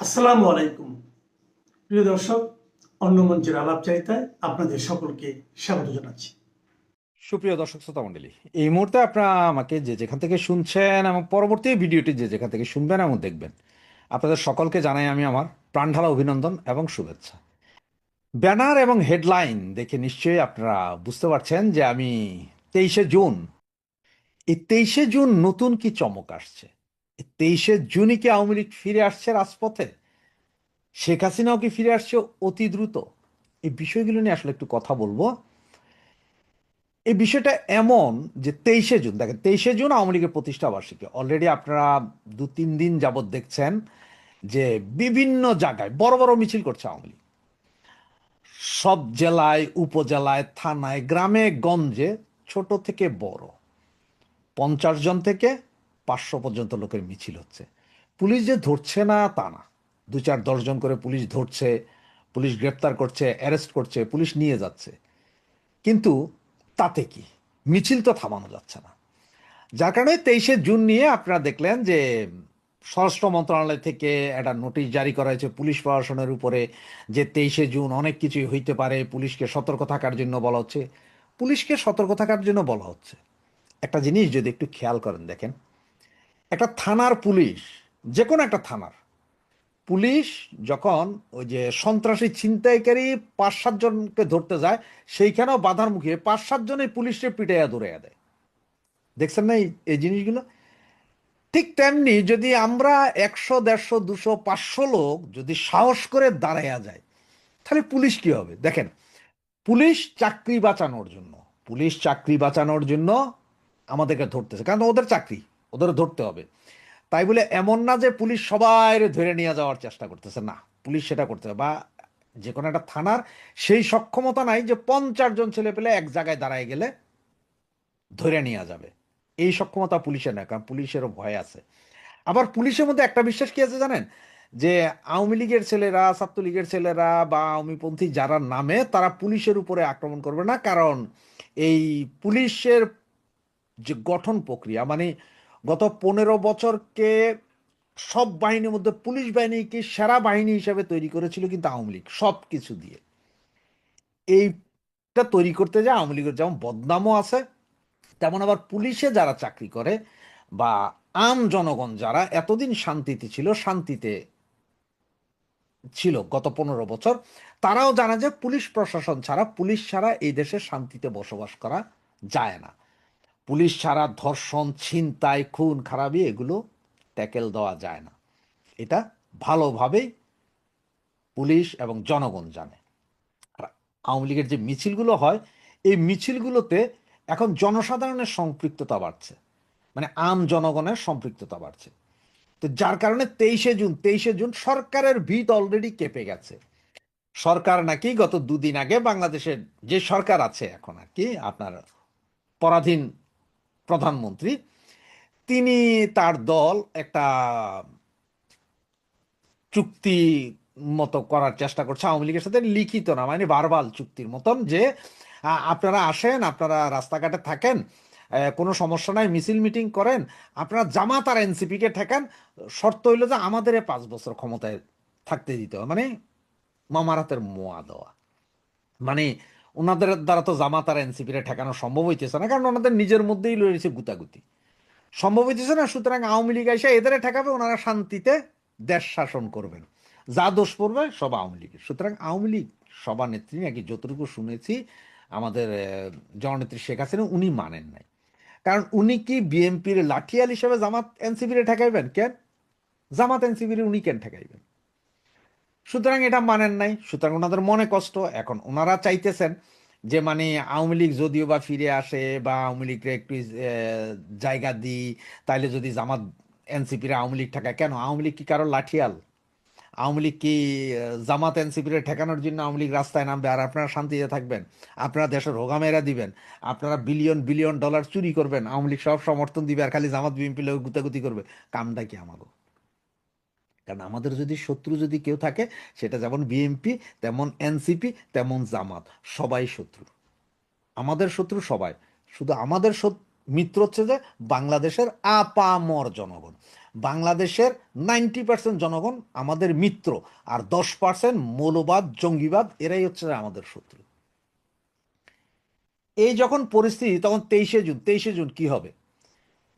আসসালামু আলাইকুম প্রিয় দর্শক, অন্য মঞ্চের আলাপচারিতায় আপনাদের সকলকে স্বাগত জানাচ্ছি। সুপ্রিয় দর্শক শ্রোতা মণ্ডলী, এই মুহূর্তে আপনারা আমাকে যে যেখান থেকে শুনছেন এবং পরবর্তী ভিডিওটি যে যেখান থেকে শুনবেন এবং দেখবেন, আপনাদের সকলকে জানাই আমি আমার প্রাণঢালা অভিনন্দন এবং শুভেচ্ছা। ব্যানার এবং হেডলাইন দেখে নিশ্চয়ই আপনারা বুঝতে পারছেন যে আমি 23শে জুন, এই 23শে জুন নতুন কি চমক আসছে। এই 23শে জুনই কি আওয়ামী লীগ ফিরে আসছে রাজপথে? শেখ হাসিনাও কি ফিরে আসছে অতি দ্রুত? এই বিষয়গুলো নিয়ে আসলে একটু কথা বলবো। এই বিষয়টা এমন যে 23শে জুন, দেখেন 23শে জুন আওয়ামী লীগের প্রতিষ্ঠা বার্ষিকী। অলরেডি আপনারা 2-3 দিন যাবৎ দেখছেন যে বিভিন্ন জায়গায় বড় বড় মিছিল করছে আওয়ামী লীগ। সব জেলায়, উপজেলায়, থানায়, গ্রামে গঞ্জে, ছোট থেকে বড় 50 জন থেকে 500 পর্যন্ত লোকের মিছিল হচ্ছে। পুলিশ যে ধরছে না তা না, 2-4-10 জন করে পুলিশ ধরছে, পুলিশ গ্রেপ্তার করছে, অ্যারেস্ট করছে, পুলিশ নিয়ে যাচ্ছে। কিন্তু তাতে কি, মিছিল তো থামানো যাচ্ছে না। যার কারণে 23শে জুন নিয়ে আপনারা দেখলেন যে স্বরাষ্ট্র মন্ত্রণালয় থেকে একটা নোটিশ জারি করা হয়েছে পুলিশ প্রশাসনের উপরে, যে 23শে জুন অনেক কিছুই হইতে পারে, পুলিশকে সতর্ক থাকার জন্য বলা হচ্ছে। পুলিশকে সতর্ক থাকার জন্য বলা হচ্ছে, একটা জিনিস যদি একটু খেয়াল করেন, দেখেন একটা থানার পুলিশ, যে কোনো একটা থানার পুলিশ যখন ওই যে সন্ত্রাসী ছিনতাইকারী 5-7 জনকে ধরতে যায়, সেইখানেও বাধার মুখে 5-7 জনের পুলিশে পিটাইয়া দৌড়াইয়া দেয়। দেখছেন না এই জিনিসগুলো? ঠিক তেমনি যদি আমরা 100, 150, 200, 500 লোক যদি সাহস করে দাঁড়াইয়া যায়, তাহলে পুলিশ কি হবে? দেখেন, পুলিশ চাকরি বাঁচানোর জন্য, পুলিশ চাকরি বাঁচানোর জন্য আমাদেরকে ধরতেছে, কারণ ওদের চাকরি, ওদের ধরতে হবে। তাই বলে এমন না যে পুলিশ সবাই ধরে নিয়ে যাওয়ার চেষ্টা করতেছে, না, পুলিশ সেটা করতে হবে। বা যে কোনো একটা থানার সেই সক্ষমতা নাই যে 50 জন ছেলে পেলে এক জায়গায় দাঁড়ায় গেলে ধরে নিয়ে যাবে। এই সক্ষমতা পুলিশের না, কারণ পুলিশেরও ভয় আছে। আবার পুলিশের মধ্যে একটা বিশ্বাস কি আছে জানেন, যে আওয়ামী লীগের ছেলেরা, ছাত্রলীগের ছেলেরা বা আওয়ামীপন্থী যারা নামে, তারা পুলিশের উপরে আক্রমণ করবে না, কারণ এই পুলিশের যে গঠন প্রক্রিয়া, মানে গত 15 বছরকে সব বাহিনীর মধ্যে পুলিশ বাহিনীকে সেরা বাহিনী হিসাবে তৈরি করেছিল কিন্তু আওয়ামী লীগ, সব কিছু দিয়ে। এইটা তৈরি করতে যায় আওয়ামী লীগের যেমন বদনামও আছে, তেমন আবার পুলিশে যারা চাকরি করে বা আম জনগণ যারা এতদিন শান্তিতে ছিল, শান্তিতে ছিল গত 15 বছর, তারাও জানে যে পুলিশ প্রশাসন ছাড়া, পুলিশ ছাড়া এই দেশে শান্তিতে বসবাস করা যায় না। পুলিশ ছাড়া ধর্ষণ, ছিনতাই, খুন খারাপি এগুলো ট্যাকেল দেওয়া যায় না। এটা ভালোভাবেই পুলিশ এবং জনগণ জানে। আর আওয়ামী লীগের যে মিছিলগুলো হয়, এই মিছিলগুলোতে এখন জনসাধারণের সম্পৃক্ততা বাড়ছে, মানে আম জনগণের সম্পৃক্ততা বাড়ছে। তো যার কারণে 23শে জুন সরকারের ভিত অলরেডি কেঁপে গেছে। সরকার নাকি গত 2 দিন আগে, বাংলাদেশের যে সরকার আছে এখন আর কি, আপনার পরাধীন প্রধানমন্ত্রী, তিনি তার দল একটা চুক্তি মতো করার চেষ্টা করছে আওয়ামী লীগের সাথে, লিখিত না, মানে ভার্বাল চুক্তির মতন, যে আপনারা আসেন, আপনারা রাস্তাঘাটে থাকেন, কোনো সমস্যা নাই, মিছিল মিটিং করেন, আপনারা জামাত আর এনসিপি কে ঠেকান, শর্ত হইলো যে আমাদের 5 বছর ক্ষমতায় থাকতে দিতে হবে। মানে মামার হাতের মোয়া দেওয়া। মানে ওনাদের দ্বারা তো জামাত আর এনসিপি রে ঠেকানো সম্ভব হইতেছে না, কারণ ওনাদের নিজের মধ্যেই রয়েছে গুতাগুতি, সম্ভব হইতেছে না। সুতরাং আওয়ামী লীগ এসে এদের ঠেকাবে, ওনারা শান্তিতে দেশ শাসন করবেন, যা দোষ পড়বে সব আওয়ামী লীগের। সুতরাং আওয়ামী লীগ সভানেত্রী নাকি, যতটুকু শুনেছি, আমাদের জননেত্রী শেখ হাসিনা, উনি মানেন নাই। কারণ উনি কি বিএনপির লাঠিয়াল হিসেবে জামাত এনসিপিরে ঠেকাইবেন? কেন জামাত এনসিপির উনি কেন ঠেকাইবেন? সুতরাং এটা মানেন নাই। সুতরাং ওনাদের মনে কষ্ট। এখন ওনারা চাইতেছেন যে মানে আওয়ামী লীগ যদিও বা ফিরে আসে, বা আওয়ামী লীগকে একটু জায়গা দিই, তাইলে যদি জামাত এনসিপির আওয়ামী লীগ ঠেকায়। কেন, আওয়ামী লীগ কি কারো লাঠিয়াল? আওয়ামী লীগ কি জামাত এনসিপির ঠেকানোর জন্য আওয়ামী লীগ রাস্তায় নামবে আর আপনারা শান্তিতে থাকবেন? আপনারা দেশের হোগামেরা দিবেন, আপনারা বিলিয়ন বিলিয়ন ডলার চুরি করবেন, আওয়ামী লীগ সব সমর্থন দিবে, আর খালি জামাত বিএনপি লোক গুতাগুতি করবে? কামটা কি আমাকে? কারণ আমাদের যদি শত্রু যদি কেউ থাকে, সেটা যেমন বিএনপি, তেমন এনসিপি, তেমন জামাত, সবাই শত্রু। আমাদের শত্রু সবাই। শুধু আমাদের মিত্র হচ্ছে যে বাংলাদেশের আপামর জনগণ। বাংলাদেশের 90% জনগণ আমাদের মিত্র, আর 10% মৌলবাদ, জঙ্গিবাদ, এরাই হচ্ছে আমাদের শত্রু। এই যখন পরিস্থিতি, তখন 23শে জুন কি হবে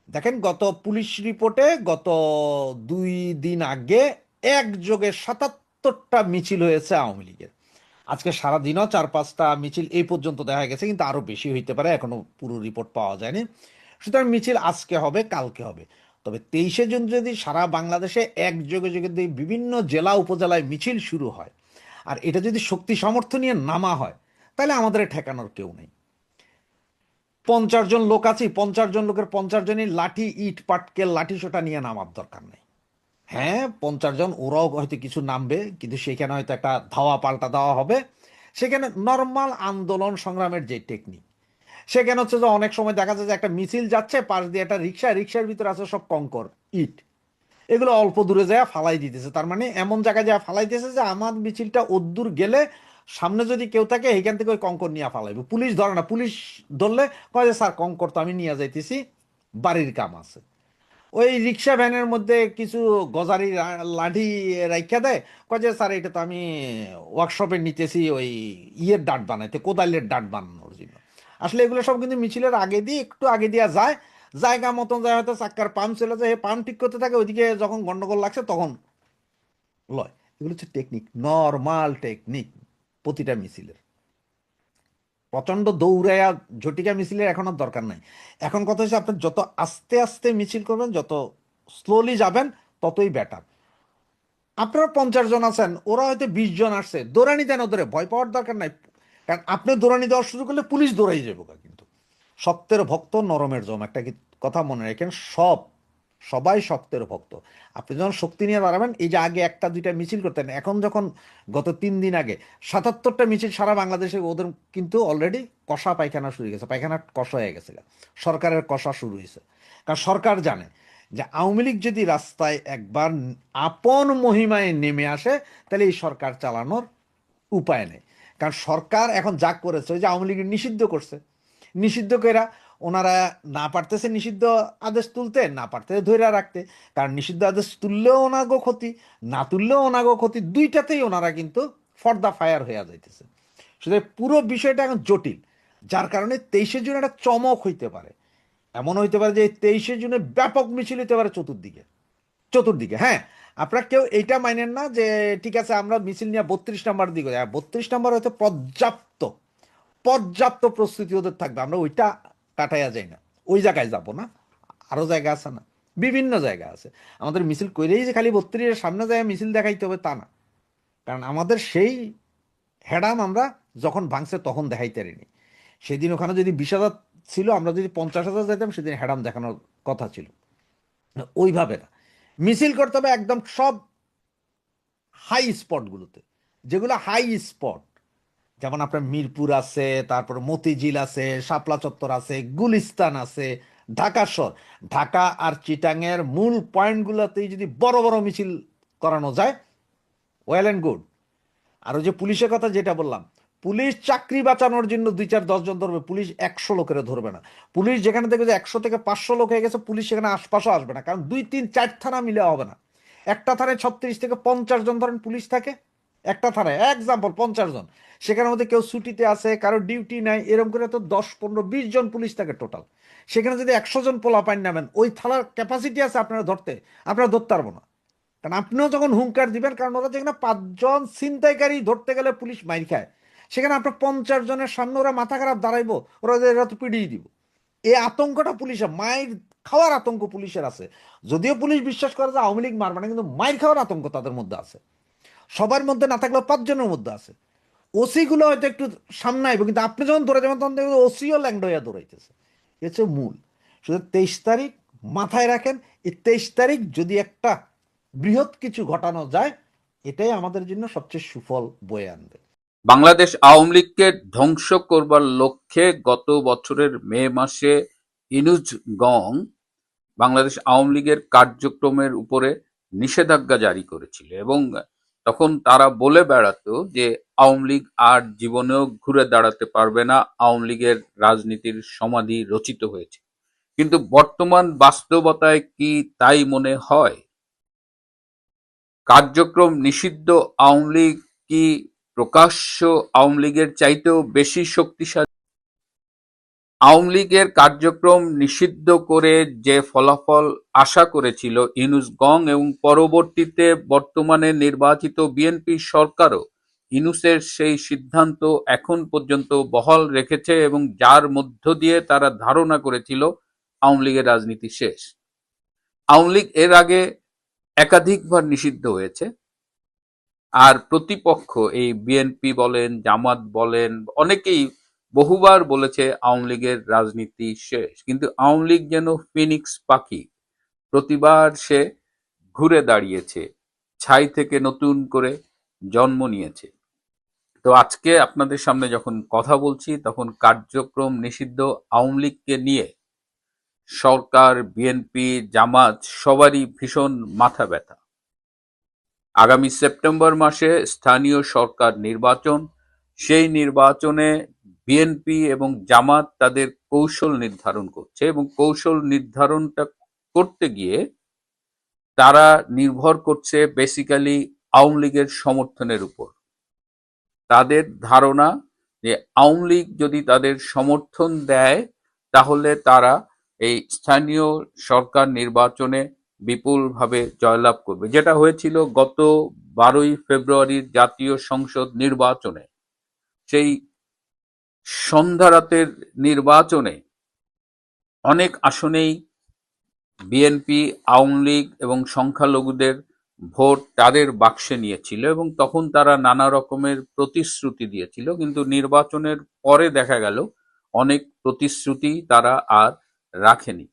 দেখেন। গত পুলিশ রিপোর্টে গত 2 দিন আগে একযোগে 77টা মিছিল হয়েছে আওয়ামী লীগের। আজকে সারাদিনও 4-5টা মিছিল এই পর্যন্ত দেখা গেছে, কিন্তু আরো বেশি হইতে পারে, এখনো পুরো রিপোর্ট পাওয়া যায়নি। সুতরাং মিছিল আজকে হবে, কালকে হবে। তবে 23শে জুন যদি সারা বাংলাদেশে একযোগে যদি বিভিন্ন জেলা উপজেলায় মিছিল শুরু হয়, আর এটা যদি শক্তি সামর্থ্য নিয়ে নামা হয়, তাহলে আমাদের ঠেকানোর কেউ নেই। 50 জন লোক আছি, 50 জন লোকের 50 জনই লাঠি, ইট পাটকেল, লাঠি সোটা নিয়ে নামার দরকার নেই। হ্যাঁ, 50 জন ওরাও হয়তো কিছু নামবে, কিন্তু সেখানে হয়তো একটা ধাওয়া পাল্টা দেওয়া হবে। সেখানে নর্মাল আন্দোলন সংগ্রামের যে টেকনিক, সেখানে হচ্ছে যে অনেক সময় দেখা যায় যে একটা মিছিল যাচ্ছে, পাশ দিয়ে একটা রিক্সার ভিতরে আছে সব কঙ্কর, ইট, এগুলো অল্প দূরে যায় ফালাই দিতেছে। তার মানে এমন জায়গায় যায় ফালাই দিতেছে যে আমার মিছিলটা অদ্দূর গেলে সামনে যদি কেউ থাকে এইখান থেকে ওই কঙ্কর নিয়ে ফালাইবে। পুলিশ ধরে না, পুলিশ ধরলে কয় যে স্যার কঙ্কর তো আমি নিয়ে যাইতেছি, বাড়ির কাম আছে। ওই রিক্সা ভ্যানের মধ্যে কিছু গজারি লাঠি রাইখা দেয়, কয় যে স্যার এটা তো আমি ওয়ার্কশপে নিতেছি ওই ইয়ের ডাট বানাইতে, কোদালের ডাট বানানোর জন্য। আসলে এগুলো সব কিন্তু মিছিলের আগে দিয়ে, একটু আগে দিয়ে যায়, জায়গা মতন যায়, হয়তো চাক্কার পাম্প চলে যায়, পাম্প ঠিক করতে থাকে, ওইদিকে যখন গন্ডগোল লাগছে তখন লয়। এগুলো হচ্ছে টেকনিক, নর্মাল টেকনিক প্রতিটা মিছিলের। প্রচন্ড দৌড়াইয়া ঝটিকা মিছিলের এখন আর দরকার নাই। এখন কথা হচ্ছে আপনি যত আস্তে আস্তে মিছিল করবেন, যত স্লোলি যাবেন, ততই বেটার। আপনারা 50 জন আছেন, ওরা হয়তো 20 জন আসছে, দৌড়ানি দেন, ওদের ভয় পাওয়ার দরকার নাই। কারণ আপনি দৌড়ানি দেওয়া শুরু করলে পুলিশ দৌড়াই যাবো। কিন্তু শক্তের ভক্ত নরমের জম, একটা কথা মনে রাখেন, সবাই শক্তের ভক্ত। আপনি যখন শক্তি নিয়ে দাঁড়াবেন, এই যে আগে 1-2টা মিছিল করতেন, এখন যখন গত 3 দিন আগে 77টা মিছিল সারা বাংলাদেশে, ওদের কিন্তু অলরেডি কষা পায়খানা শুরু হয়ে গেছে, পায়খানা কষা হয়ে গেছে, সরকারের কষা শুরু হয়েছে। কারণ সরকার জানে যে আওয়ামী লীগ যদি রাস্তায় একবার আপন মহিমায় নেমে আসে, তাহলে এই সরকার চালানোর উপায় নেই। কারণ সরকার এখন যা করেছে, ওই যে আওয়ামী লীগ নিষিদ্ধ করছে, নিষিদ্ধ কইরা ওনারা না পারতেছে নিষিদ্ধ আদেশ তুলতে, না পারতেছে ধরে রাখতে। কারণ নিষিদ্ধ আদেশ তুললেও ওনাগো ক্ষতি, না তুললেও ওনাগো ক্ষতি, দুইটাতেই ওনারা কিন্তু ফর দ্য ফায়ার হয়ে যাইতেছে। সুতরাং পুরো বিষয়টা এখন জটিল, যার কারণে 23শে জুন একটা চমক হইতে পারে। এমন হইতে পারে যে 23শে জুনে ব্যাপক মিছিল হইতে পারে চতুর্দিকে চতুর্দিকে। হ্যাঁ, আপনারা কেউ এইটা মানেন না যে ঠিক আছে আমরা মিছিল নিয়ে 32 নম্বর দিকে, 32 নম্বর হয়তো পর্যাপ্ত পর্যাপ্ত প্রস্তুতি ওদের থাকবে, আমরা ওইটা কাটাইয়া যাই না, ওই জায়গায় যাব না। আরো জায়গা আছে না, বিভিন্ন জায়গা আছে। আমাদের মিছিল কইলেই যে খালি 32-এর সামনে যায় মিছিল দেখাইতে হবে তা না। কারণ আমাদের সেই হ্যাডাম আমরা যখন ভাঙছে তখন দেখাইতে পারিনি। সেদিন ওখানে যদি 20,000 ছিল, আমরা যদি 50,000 যেতাম, সেদিন হ্যাডাম দেখানোর কথা ছিল। ওইভাবে না, মিছিল করতে হবে একদম সব হাই স্পটগুলোতে, যেগুলো হাই স্পট, যেমন আপনার মিরপুর আছে, তারপর মতিঝিল আছে, শাপলা চত্বর আছে, গুলিস্তান আছে, ঢাকা শহর, ঢাকা আর চিটাংয়ের মূল পয়েন্টগুলোতেই যদি বড় বড় মিছিল করানো যায়, ওয়েল অ্যান্ড গুড। আর ওই যে পুলিশের কথা যেটা বললাম, পুলিশ চাকরি বাঁচানোর জন্য 2-4-10 জন ধরবে, পুলিশ 100 লোকের ধরবে না। পুলিশ যেখানে দেখবে যে 100 থেকে 500 লোক হয়ে গেছে, পুলিশ সেখানে আশপাশও আসবে না। কারণ 2-3-4 থানা মিলে হবে না। একটা থানায় 36 থেকে 50 জন ধরেন পুলিশ থাকে, একটা থানায় এক্সাম্পল 50 জন, সেখানের মধ্যে কেউ ছুটিতে আছে, কারো ডিউটি নাই, এরকম করে তো 10-15-20 জন পুলিশ থাকে টোটাল। সেখানে যদি 100 জন পোলা পাইন নামেন, ওই থানার ক্যাপাসিটি আছে আপনারা ধরতে, আপনারা ধরতে পারবো না। কারণ আপনিও যখন হুঙ্কার দিবেন, কারণ ওরা যেখানে 5 জন ছিনতাইকারী ধরতে গেলে পুলিশ মাইর খায়, সেখানে আপনার 50 জনের সামনে ওরা মাথা খারাপ দাঁড়াইবো, ওরা এরা তো পিটিয়ে দিব। এই আতঙ্কটা পুলিশের, মাইর খাওয়ার আতঙ্ক পুলিশের আছে। যদিও পুলিশ বিশ্বাস করে যে আওয়ামী লীগ মারবে না, কিন্তু মাইর খাওয়ার আতঙ্ক তাদের মধ্যে আছে। সবার মধ্যে না থাকলেও 5 জনের মধ্যে আছে। ওসি গুলো হয়তো একটু সামনে আইব, কিন্তু আপনি যখন ধরে যাবেন তখন দেখবেন ওসিও ল্যাংড হইয়া দৌড়াইতেছে। এ হচ্ছে মূল। শুধু 23 তারিখ মাথায় রাখেন, এই 23 তারিখ যদি একটা বৃহৎ কিছু ঘটানো যায়, এটাই আমাদের জন্য সবচেয়ে সুফল বয়ে আনবে। বাংলাদেশ আওয়ামী লীগকে ধ্বংস করবার লক্ষ্যে গত বছরের মে মাসে ইনুজগং বাংলাদেশ আওয়ামী লীগের কার্যক্রমের উপরে নিষেধাজ্ঞা জারি করেছিল, এবং তখন তারা বলে বেড়াতো যে আওয়ামী লীগ আর জীবনেও ঘুরে দাঁড়াতে পারবে না, আওয়ামী লীগের রাজনীতির সমাধি রচিত হয়েছে। কিন্তু বর্তমান বাস্তবতায় কি তাই মনে হয়? কার্যক্রম নিষিদ্ধ আওয়ামী লীগ কি প্রকাশ্য আওয়ামী লীগের চাইতেও বেশি শক্তিশালী? আওয়ামী লীগের কার্যক্রম নিষিদ্ধ করে যে ফলাফল আশা করেছিল ইউনূস গং এবং পরবর্তীতে বর্তমানে নির্বাচিত বিএনপি সরকারও ইউনূসের সেই সিদ্ধান্ত এখন পর্যন্ত বহাল রেখেছে এবং যার মধ্য দিয়ে তারা ধারণা করেছিল আওয়ামী লীগের রাজনীতি শেষ। আওয়ামী লীগ এর আগে একাধিকবার নিষিদ্ধ হয়েছে, আর প্রতিপক্ষ এই বিএনপি বলেন, জামাত বলেন, অনেকেই বহুবার বলেছে আওয়ামী লীগের রাজনীতি শেষ, কিন্তু আওয়ামী লীগ যেন ফিনিক্স পাখি, প্রতিবার সে ঘুরে দাঁড়িয়েছে, ছাই থেকে নতুন করে জন্ম নিয়েছে। তো আজকে আপনাদের সামনে যখন কথা বলছি তখন কার্যক্রম নিষিদ্ধ আওয়ামী লীগকে নিয়ে সরকার, বিএনপি, জামাত সবারই ভীষণ মাথা ব্যথা। আগামী সেপ্টেম্বর মাসে স্থানীয় সরকার নির্বাচন, সেই নির্বাচনে বিএনপি এবং জামাত তাদের কৌশল নির্ধারণ করছে এবং কৌশল নির্ধারণটা করতে গিয়ে তারা নির্ভর করছে বেসিক্যালি আওয়ামী লীগের সমর্থনের উপর। তাদের ধারণা যে আওয়ামী লীগ যদি তাদের সমর্থন দেয় তাহলে তারা এই স্থানীয় সরকার নির্বাচনে বিপুলভাবে জয়লাভ করবে, যেটা হয়েছিল গত 12ই ফেব্রুয়ারির জাতীয় সংসদ নির্বাচনে। সেই সন্ধ্যা রাতের নির্বাচনে অনেক আসনেই বিএনপি, আওয়ামী লীগ এবং সংখ্যালঘুদের ভোট তাদের বাক্সে নিয়েছিল এবং তখন তারা নানা রকমের প্রতিশ্রুতি দিয়েছিল, কিন্তু নির্বাচনের পরে দেখা গেল অনেক প্রতিশ্রুতি তারা আর রাখেনি।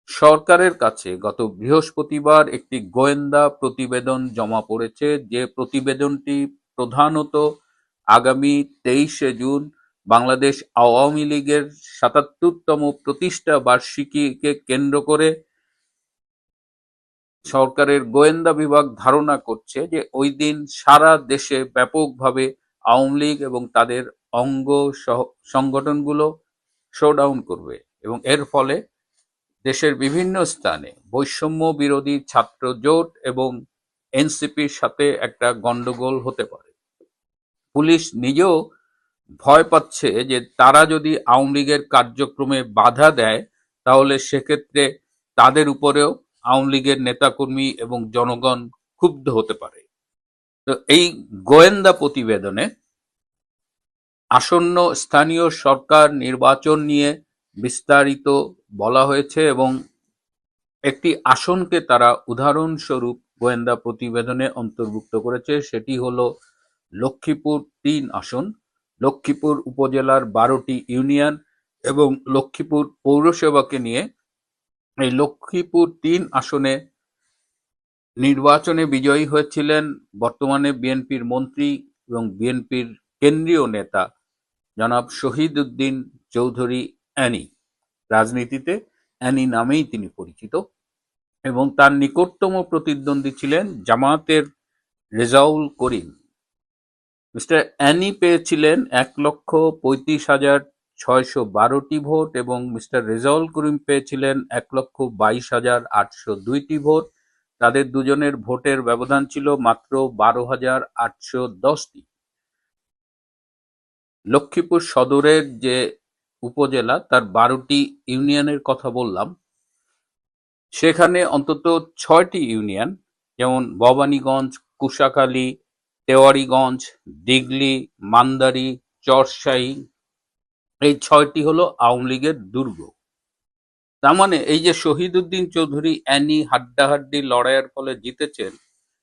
সরকারের কাছে গত বৃহস্পতিবার একটি গোয়েন্দা প্রতিবেদন জমা পড়েছে, যে প্রতিবেদনটি প্রধানত আগামী 23শে জুন বাংলাদেশ আওয়ামী লীগের ৭৭তম প্রতিষ্ঠা বার্ষিকীকে কেন্দ্র করে সরকারের গোয়েন্দা বিভাগ ধারণা করছে যে ওই দিন সারা দেশে ব্যাপকভাবে আওয়ামী লীগ এবং তাদের অঙ্গ সংগঠনগুলো শোডাউন করবে এবং এর ফলে দেশের বিভিন্ন স্থানে বৈষম্য বিরোধী ছাত্র জোট এবং এনসিপির সাথে একটা গন্ডগোল হতে পারে। পুলিশ নিজেও ভয় পাচ্ছে যে তারা যদি আওয়ামী লীগের কার্যক্রমে বাধা দেয় তাহলে সেক্ষেত্রে তাদের উপরেও আওয়ামী লীগের নেতাকর্মী এবং জনগণ ক্ষুব্ধ হতে পারে। তো এই গোয়েন্দা প্রতিবেদনে আসন্ন স্থানীয় সরকার নির্বাচন নিয়ে বিস্তারিত বলা হয়েছে এবং একটি আসনকে তারা উদাহরণস্বরূপ গোয়েন্দা প্রতিবেদনে অন্তর্ভুক্ত করেছে, সেটি হলো লক্ষ্মীপুর ৩ আসন। লক্ষ্মীপুর উপজেলার 12টি ইউনিয়ন এবং লক্ষ্মীপুর পৌরসভাকে নিয়ে এই লক্ষ্মীপুর ৩ আসনে নির্বাচনে বিজয়ী হয়েছিলেন বর্তমানে বিএনপির মন্ত্রী এবং বিএনপির কেন্দ্রীয় নেতা জনাব শহীদ উদ্দিন চৌধুরী অ্যানি। রাজনীতিতে অ্যানি নামেই তিনি পরিচিত এবং তার নিকটতম প্রতিদ্বন্দ্বী ছিলেন জামায়াতের রেজাউল করিম। মিস্টার অ্যানি পেয়েছিলেন ১,৩৫,৬১২টি ভোট এবং মিস্টার রেজাউল করিম পেয়েছিলেন ১,২২,৮০২টি ভোট। তাদের দুজনের ভোটের ব্যবধান ছিল মাত্র ১২,৮১০টি। লক্ষ্মীপুর সদরের যে উপজেলা তার 12টি ইউনিয়নের কথা বললাম, সেখানে অন্তত 6টি ইউনিয়ন যেমন ভবানীগঞ্জ, কুশাখালী, তেওয়ারীগঞ্জ, দিগলি, মান্দারি, চরশাহী, এই 6টি হলো আওয়ামী লীগের দুর্গ। তার মানে এই যে শহীদ উদ্দিন চৌধুরী অ্যানি হাড্ডাহাড্ডি লড়াইয়ের ফলে জিতেছেন,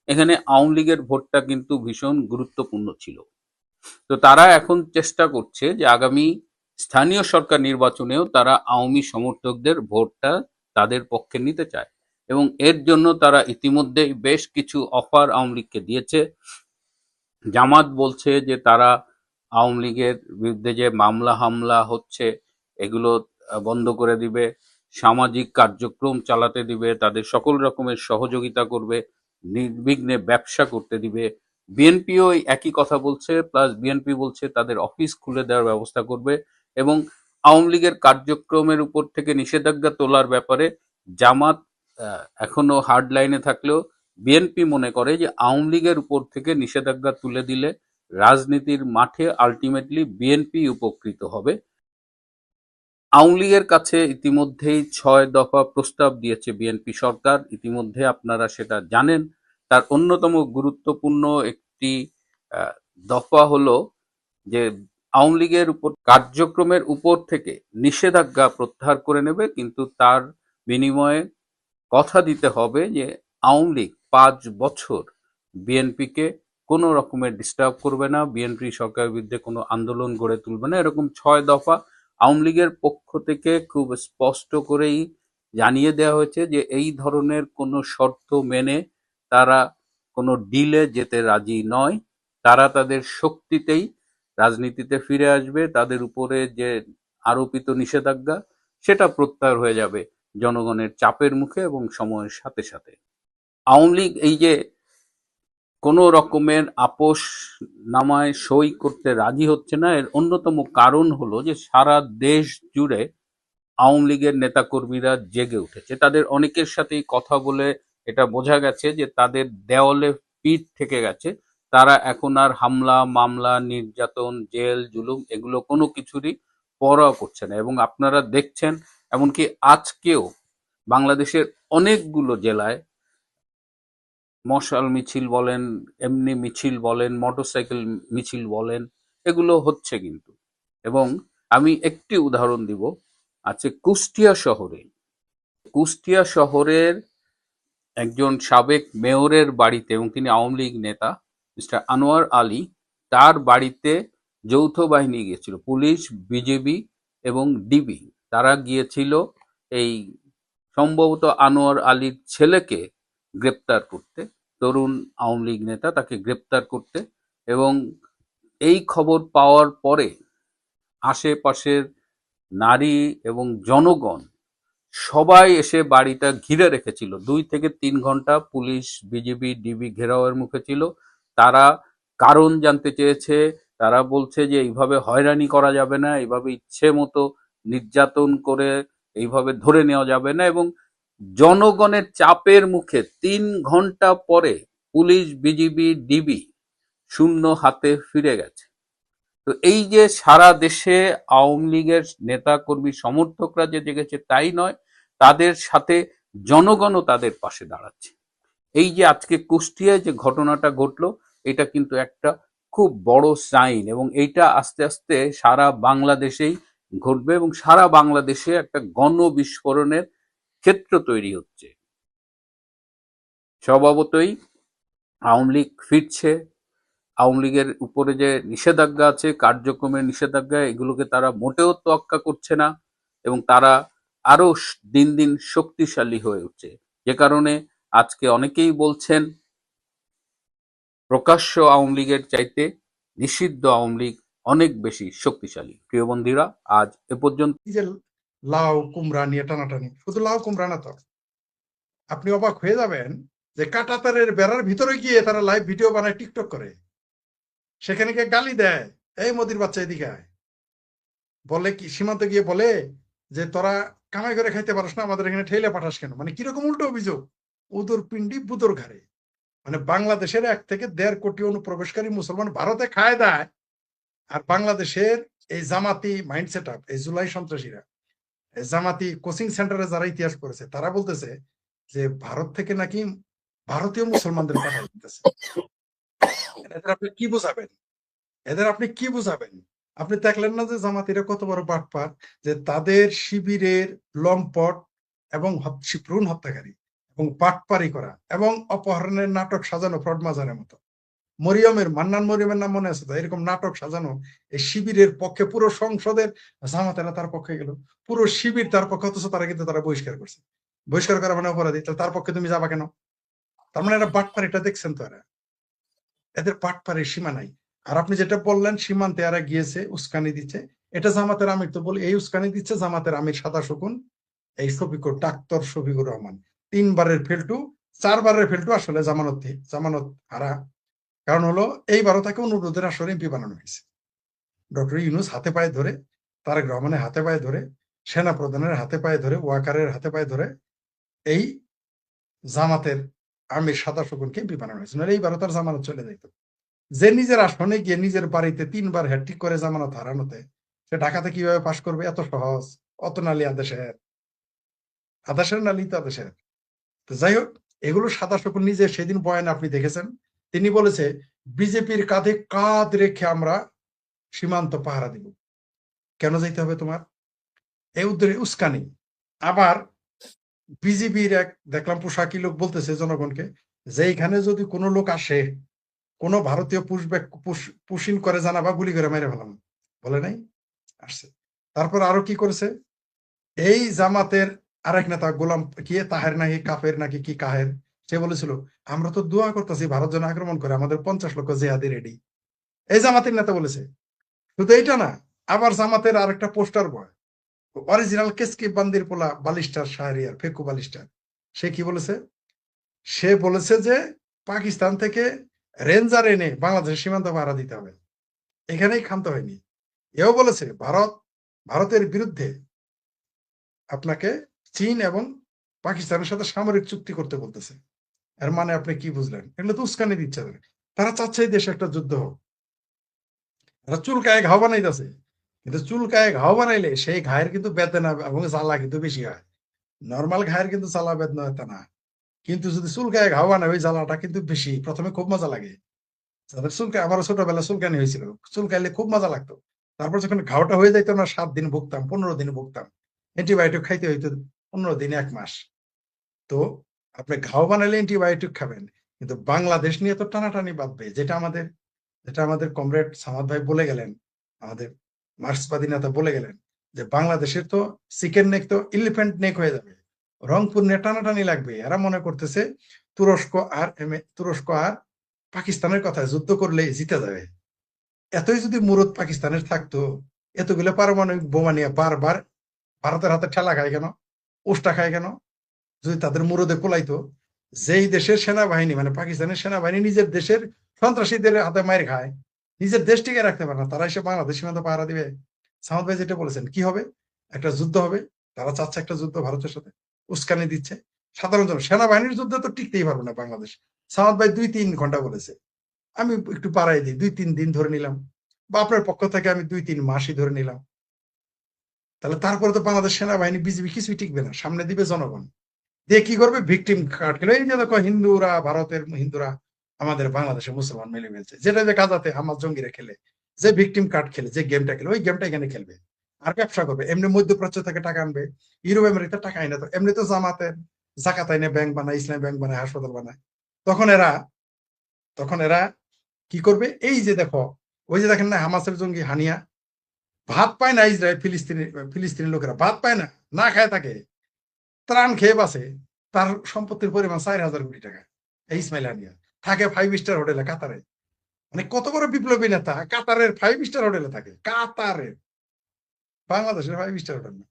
এখানে আওয়ামী লীগের ভোটটা কিন্তু ভীষণ গুরুত্বপূর্ণ ছিল। তো তারা এখন চেষ্টা করছে যে আগামী স্থানীয় সরকার নির্বাচনেও তারা আওয়ামী সমর্থকদের ভোটটা তাদের পক্ষে নিতে চায় এবং এর জন্য তারা ইতিমধ্যেই বেশ কিছু অফার আওয়ামী লীগকে দিয়েছে। জামাত বলছে যে তারা আওয়ামী লীগের বিরুদ্ধে যে মামলা হামলা হচ্ছে এগুলো বন্ধ করে দিবে, সামাজিক কার্যক্রম চালাতে দিবে, তাদের সকল রকমের সহযোগিতা করবে, নির্বিঘ্নে ব্যবসা করতে দিবে। বিএনপিও একই কথা বলছে, প্লাস বিএনপি বলছে তাদের অফিস খুলে দেওয়ার ব্যবস্থা করবে এবং আওয়ামী লীগের কার্যক্রমের উপর থেকে নিষেধাজ্ঞা তোলার ব্যাপারে জামাত এখনো হার্ড লাইনে থাকলেও বিএনপি মনে করে যে আওয়ামী লীগের উপর থেকে নিষেধাজ্ঞা তুলে দিলে রাজনীতির মাঠে আলটিমেটলি বিএনপি উপকৃত হবে। আওয়ামী লীগের কাছে ইতিমধ্যেই ৬ দফা প্রস্তাব দিয়েছে বিএনপি সরকার, ইতিমধ্যে আপনারা সেটা জানেন। তার অন্যতম গুরুত্বপূর্ণ একটি দফা হলো যে আওয়ামী লীগের উপর কার্যক্রমের উপর থেকে নিষেধাজ্ঞা প্রত্যাহার করে নেবে, কিন্তু তার বিনিময়ে কথা দিতে হবে যে আওয়ামী লীগ ৫ বছর বিএনপিকে কোনো রকমের ডিস্টার্ব করবে না, বিএনপি সরকারের বিরুদ্ধে কোনো আন্দোলন গড়ে তুলবে না। এরকম ৬ দফা আওয়ামী লীগের পক্ষ থেকে খুব স্পষ্ট করেই জানিয়ে দেওয়া হয়েছে যে এই ধরনের কোনো শর্ত মেনে তারা কোনো ডিলে যেতে রাজি নয়। তারা তাদের শক্তিতেই রাজনীতিতে ফিরে আসবে, তাদের উপরে যে আরোপিত নিষেধাজ্ঞা সেটা প্রত্যাহার হয়ে যাবে জনগণের চাপের মুখে এবং সময়ের সাথে সাথে। আওয়ামী লীগ এই যে কোনো রকমের আপোষ নামায় সই করতে রাজি হচ্ছে না, এর অন্যতম কারণ হলো যে সারা দেশ জুড়ে আওয়ামী লীগের নেতাকর্মীরা জেগে উঠেছে। তাদের অনেকের সাথেই কথা বলে এটা বোঝা গেছে যে তাদের দেওয়ালে পিঠ থেকে গেছে। তারা এখন আর হামলা, মামলা, নির্যাতন, জেল, জুলুম এগুলো কোনো কিছুরই পরোয়া করছে না। এবং আপনারা দেখছেন এমনকি আজকেও বাংলাদেশের অনেকগুলো জেলায় মশাল মিছিল বলেন, এমনি মিছিল বলেন, মোটরসাইকেল মিছিল বলেন, এগুলো হচ্ছে কিন্তু। এবং আমি একটি উদাহরণ দিব, আছে কুষ্টিয়া শহরের একজন সাবেক মেয়রের বাড়িতে, এবং তিনি আওয়ামী লীগ নেতা মিস্টার আনোয়ার আলী, তার বাড়িতে যৌথ বাহিনী গিয়েছিল, পুলিশ, বিজেপি এবং ডিবি। তারা গিয়েছিল এই সম্ভবত আনোয়ার আলীর ছেলেকে গ্রেপ্তার করতে, তরুণ আওয়ামী লীগ নেতা, তাকে গ্রেপ্তার করতে। এবং এই খবর পাওয়ার পরে আশেপাশের নারী এবং জনগণ সবাই এসে বাড়িটা ঘিরে রেখেছিল। ২ থেকে ৩ ঘন্টা পুলিশ, বিজিবি, ডিবি ঘেরাওয়ের মুখে ছিল। তারা কারণ জানতে চেয়েছে, তারা বলছে যে এইভাবে হয়রানি করা যাবে না, এইভাবে ইচ্ছে মতো নির্যাতন করে এইভাবে ধরে নেওয়া যাবে না। এবং জনগণের চাপের মুখে ৩ ঘন্টা পরে পুলিশ, বিজিবি, ডিবি শূন্য হাতে ফিরে গেছে। তো এই যে সারা দেশে আওয়ামী লীগের নেতা কর্মী সমর্থকরা যে জেগেছে তাই নয়, তাদের সাথে জনগণও তাদের পাশে দাঁড়াচ্ছে। এই যে আজকে কুষ্টিয়ায় যে ঘটনাটা ঘটলো, এটা কিন্তু একটা খুব বড় সাইন, এবং এইটা আস্তে আস্তে সারা বাংলাদেশেই ঘটবে এবং সারা বাংলাদেশে একটা গণবিস্ফোরণের ক্ষেত্র তৈরি হচ্ছে। স্বভাবতই আওয়ামী লীগ ফিরছে, আওয়ামী লীগের উপরে যে নিষেধাজ্ঞা আছে, কার্যক্রমের নিষেধাজ্ঞা, এগুলোকে তারা মোটেও তোয়াক্কা করছে না এবং তারা আরো দিন দিন শক্তিশালী হয়ে উঠছে। যে কারণে আজকে অনেকেই বলছেন প্রকাশ্য আওয়ামী লীগের চাইতে নিষিদ্ধ আওয়ামী লীগ অনেক বেশি শক্তিশালী। প্রিয় বন্ধুরা, আজ এ পর্যন্ত। এই যে লাউ কুমড়া নিয়ে টানাটানি, শুধু লাউ কুমড়া না তো, আপনি অবাক হয়ে যাবেন যে কাঁটাতারের বেড়ার ভিতরে গিয়ে তারা লাইভ ভিডিও বানায়, টিকটক করে, সেখানে গিয়ে গালি দেয়, এই মোদির বাচ্চা এদিকে আয়, বলে কি সীমান্তে গিয়ে বলে যে তোরা কামাই করে খাইতে পারস না, আমাদের এখানে ঠেলে পাঠাস কেন? মানে কিরকম উল্টো অভিযোগ, উদর পিন্ডি বুদর ঘাড়ে। মানে বাংলাদেশের ১ থেকে ১.৫ কোটি অনুপ্রবেশকারী মুসলমান ভারতে খায় দেয়, আর বাংলাদেশের এই জামাতি মাইন্ড সেট আপ, এই জুলাই সন্ত্রাসীরা, জামাতি কোচিং সেন্টারে যারা ইতিহাস করেছে, তারা বলতেছে যে ভারত থেকে নাকি ভারতীয় মুসলমানদের পাঠাই দিতেছে। এদের আপনি কি বুঝাবেন? আপনি দেখলেন না যে জামাতিরা কত বড় বাটপার, যে তাদের শিবিরের লম্পট এবং ভ্রূণ হত্যাকারী এবং বাটপারি করা এবং অপহরণের নাটক সাজানো ফ্রড মাজারের মতো। মান্নান মরিয়মের নাম মনে আছে তো? এরকম নাটক সাজানো এই শিবিরের পক্ষে, পুরো সংসদের জামাতেরা তার পক্ষে গেল, পুরো শিবির তার পক্ষে, অথচ তারা কিন্তু তারা বহিষ্কার করছে। বহিষ্কার করা মানে অপরাধী, তাহলে তার পক্ষে তুমি যাবা কেন? তার মানে এরা বাটপার, এটা দেখছেন তো? এদের বাটপারের সীমা নাই। আর আপনি যেটা বললেন সীমান্তে এরা গিয়েছে, উস্কানি দিচ্ছে, এটা জামাতের আমির তো বলি, এই উস্কানি দিচ্ছে জামাতের আমির সাদা শকুন, এই শফিকুর, ডাক্তার শফিকুর রহমান। ৩ বারের ফেলটু, ৪ বারের ফেলটু, আসলে জামানত হারা। কারণ হলো এইবারও তাকে অনুরোধের আসরে এমপি বানানো হয়েছে। ডক্টর ইউনূস হাতে পায়ে ধরে তারেক রহমানের হাতে পায়ে ধরে, সেনা প্রধানের হাতে পায়ে ধরে, ওয়াকারের হাতে পায়ে ধরে এই জামাতের আমির সাদা শকুনকে এমপি বানানো হয়েছিল। এইবারও তার জামানত চলে যেত। যে নিজের আসনে গিয়ে নিজের বাড়িতে 3 বার হ্যাট্রিক করে জামানত হারানোতে, সে ঢাকাতে কিভাবে পাশ করবে? এত সহজ? অত নালি আদেশের, আদেশের নালি তো আদেশের। তো যাই হোক, এগুলো সাদা শকুন নিজে সেদিন বয়ানে আপনি দেখেছেন, তিনি বলেছে বিজেপির কাঁধে কাঁধ রেখে আমরা সীমান্ত পাহারা দিব। কেন যাইতে হবে তোমার? এই উদ্দেশ্যে উস্কানি। আবার বিজেপির এক দেখলাম পোশাকি লোক বলতেছে জনগণকে যে এইখানে যদি কোনো লোক আসে, কোনো ভারতীয় পুশিন করে জানাবা, গুলি করে মেরে ফেলাম। বলে নাই? আসছে। তারপর আরো কি করেছে? এই জামাতের আরেক নেতা গোলাম কি তাহের নাকি কাফের নাকি কি কাহের, সে বলেছিল আমরা তো দোয়া করতেছি ভারত যেন আক্রমণ করে, আমাদের 50 লক্ষ জেহাদি রেডি। এই জামাতের নেতা বলেছে। শুধু এইটা না, আবার জামাতের আরেকটা পোস্টার বয়, অরিজিনাল কেসকে বান্দির পোলা বালিস্টার শাহরিয়ার ফেকু বালিস্টার, সে কি বলেছে? সে বলেছে যে পাকিস্তান থেকে রেঞ্জার এনে বাংলাদেশের সীমান্ত পাহারা দিতে হবে। এখানেই ক্ষান্ত হয়নি, এও বলেছে ভারতের বিরুদ্ধে আপনাকে চীন এবং পাকিস্তানের সাথে সামরিক চুক্তি করতে বলতেছে। এর মানে আপনি কি বুঝলেন? এগুলো তো উস্কানি দিচ্ছে। তারা চাচ্ছে এই দেশে একটা যুদ্ধ হোক। তারা চুলকায় ঘাও বানাইতেছে, কিন্তু চুলকায় ঘাও বানাইলে সেই ঘায়ের কিন্তু বেদনা এবং জ্বালা কিন্তু বেশি হয়। নর্মাল ঘায়ের কিন্তু জ্বালা বেদনা হতো না, কিন্তু যদি চুলকায় ঘাও বানায় ওই জ্বালাটা কিন্তু বেশি। প্রথমে খুব মজা লাগে, যাদের চুলকায়, আমারও ছোটবেলা চুলকানি হয়েছিল, চুলকাইলে খুব মজা লাগতো। তারপর যখন ঘাওটা হয়ে যাইতো না, 7 দিন ভুগতাম, 15 দিন ভুগতাম, অ্যান্টিবায়োটিক খাইতে হইতো 15 দিন 1 মাস। তো আপনি ঘাও বানাইলে অ্যান্টিবায়োটিক খাবেন, কিন্তু বাংলাদেশ নিয়ে তো টানাটানি বাঁধবে। যেটা আমাদের কমরেড সামাদ ভাই বলে গেলেন, আমাদের মার্ক্সবাদী নেতা বলে গেলেন যে বাংলাদেশের তো চিকেন নেক তো এলিফ্যান্ট নেক হয়ে যাবে, রংপুর নিয়ে টানাটানি লাগবে। এরা মনে করতেছে তুরস্ক আর পাকিস্তানের কথায় যুদ্ধ করলে জিতে যাবে। এতই যদি মুরত পাকিস্তানের থাকতো, এতগুলো পারমাণবিক বোমা নিয়ে বারবার ভারতের হাতে ঠেলা খায় কেন, উষ্টা খায় কেন? যদি তাদের মুরদে কোলাইতো। যেই দেশের সেনাবাহিনী মানে পাকিস্তানের সেনাবাহিনী নিজের দেশের সন্ত্রাসীদের হাতে মায়ের খায়, নিজের দেশ টিকে রাখতে পারে না, তারা এসে বাংলাদেশ সীমান্ত পাহারা দিবে? সামাদ ভাই যেটা বলেছেন, কি হবে? একটা যুদ্ধ হবে। তারা চাচ্ছে একটা যুদ্ধ ভারতের সাথে, উস্কানি দিচ্ছে সাধারণ জন। সেনাবাহিনীর যুদ্ধ তো টিকতেই পারবে না বাংলাদেশ। সামাদ ভাই 2-3 ঘন্টা বলেছে, আমি একটু বাড়াই দিই, 2-3 দিন ধরে নিলাম, বা আপনার পক্ষ থেকে আমি 2-3 মাসই ধরে নিলাম। তাহলে তারপরে তো বাংলাদেশ সেনাবাহিনী বিজিবি কিছুই টিকবে না, সামনে দিবে জনগণ। দিয়ে কি করবে? ভিকটিম কার্ড খেলে, এই যে দেখো হিন্দুরা, ভারতের হিন্দুরা আমাদের বাংলাদেশে মুসলমান মিলে ফেলছে, যেটা যে কাজাতে হামাস জঙ্গিরা খেলে, যে ভিকটিম কার্ড খেলে, যে গেমটা খেলে, ওই গেমটা এখানে খেলবে আর ব্যবসা করবে। এমনি মধ্যপ্রাচ্য থেকে টাকা আনবে, ইউরোপ আমেরিকা টাকা আইনে, তো এমনি তো জামাতের জাকাত আইনে ব্যাংক বানায়, ইসলামী ব্যাংক বানায়, হাসপাতাল বানায়। তখন এরা কি করবে? এই যে দেখো, ওই যে দেখেন না হামাসের জঙ্গি হানিয়া, ভাত পায় না ইসরায়েল, ফিলিস্তিনি লোকেরা ভাত পায় না, না খায় থাকে, ত্রাণ খেয়ে বাঁচে। তার সম্পত্তির পরিমাণ 4,000 কোটি টাকা। এই ইসমাইল হানিয়া থাকে 5 স্টার হোটেলে কাতারে। মানে কত বড় বিপ্লবী নেতা, কাতারের 5 স্টার হোটেলে থাকে, কাতারের, বাংলাদেশের 5 স্টার হোটেল না।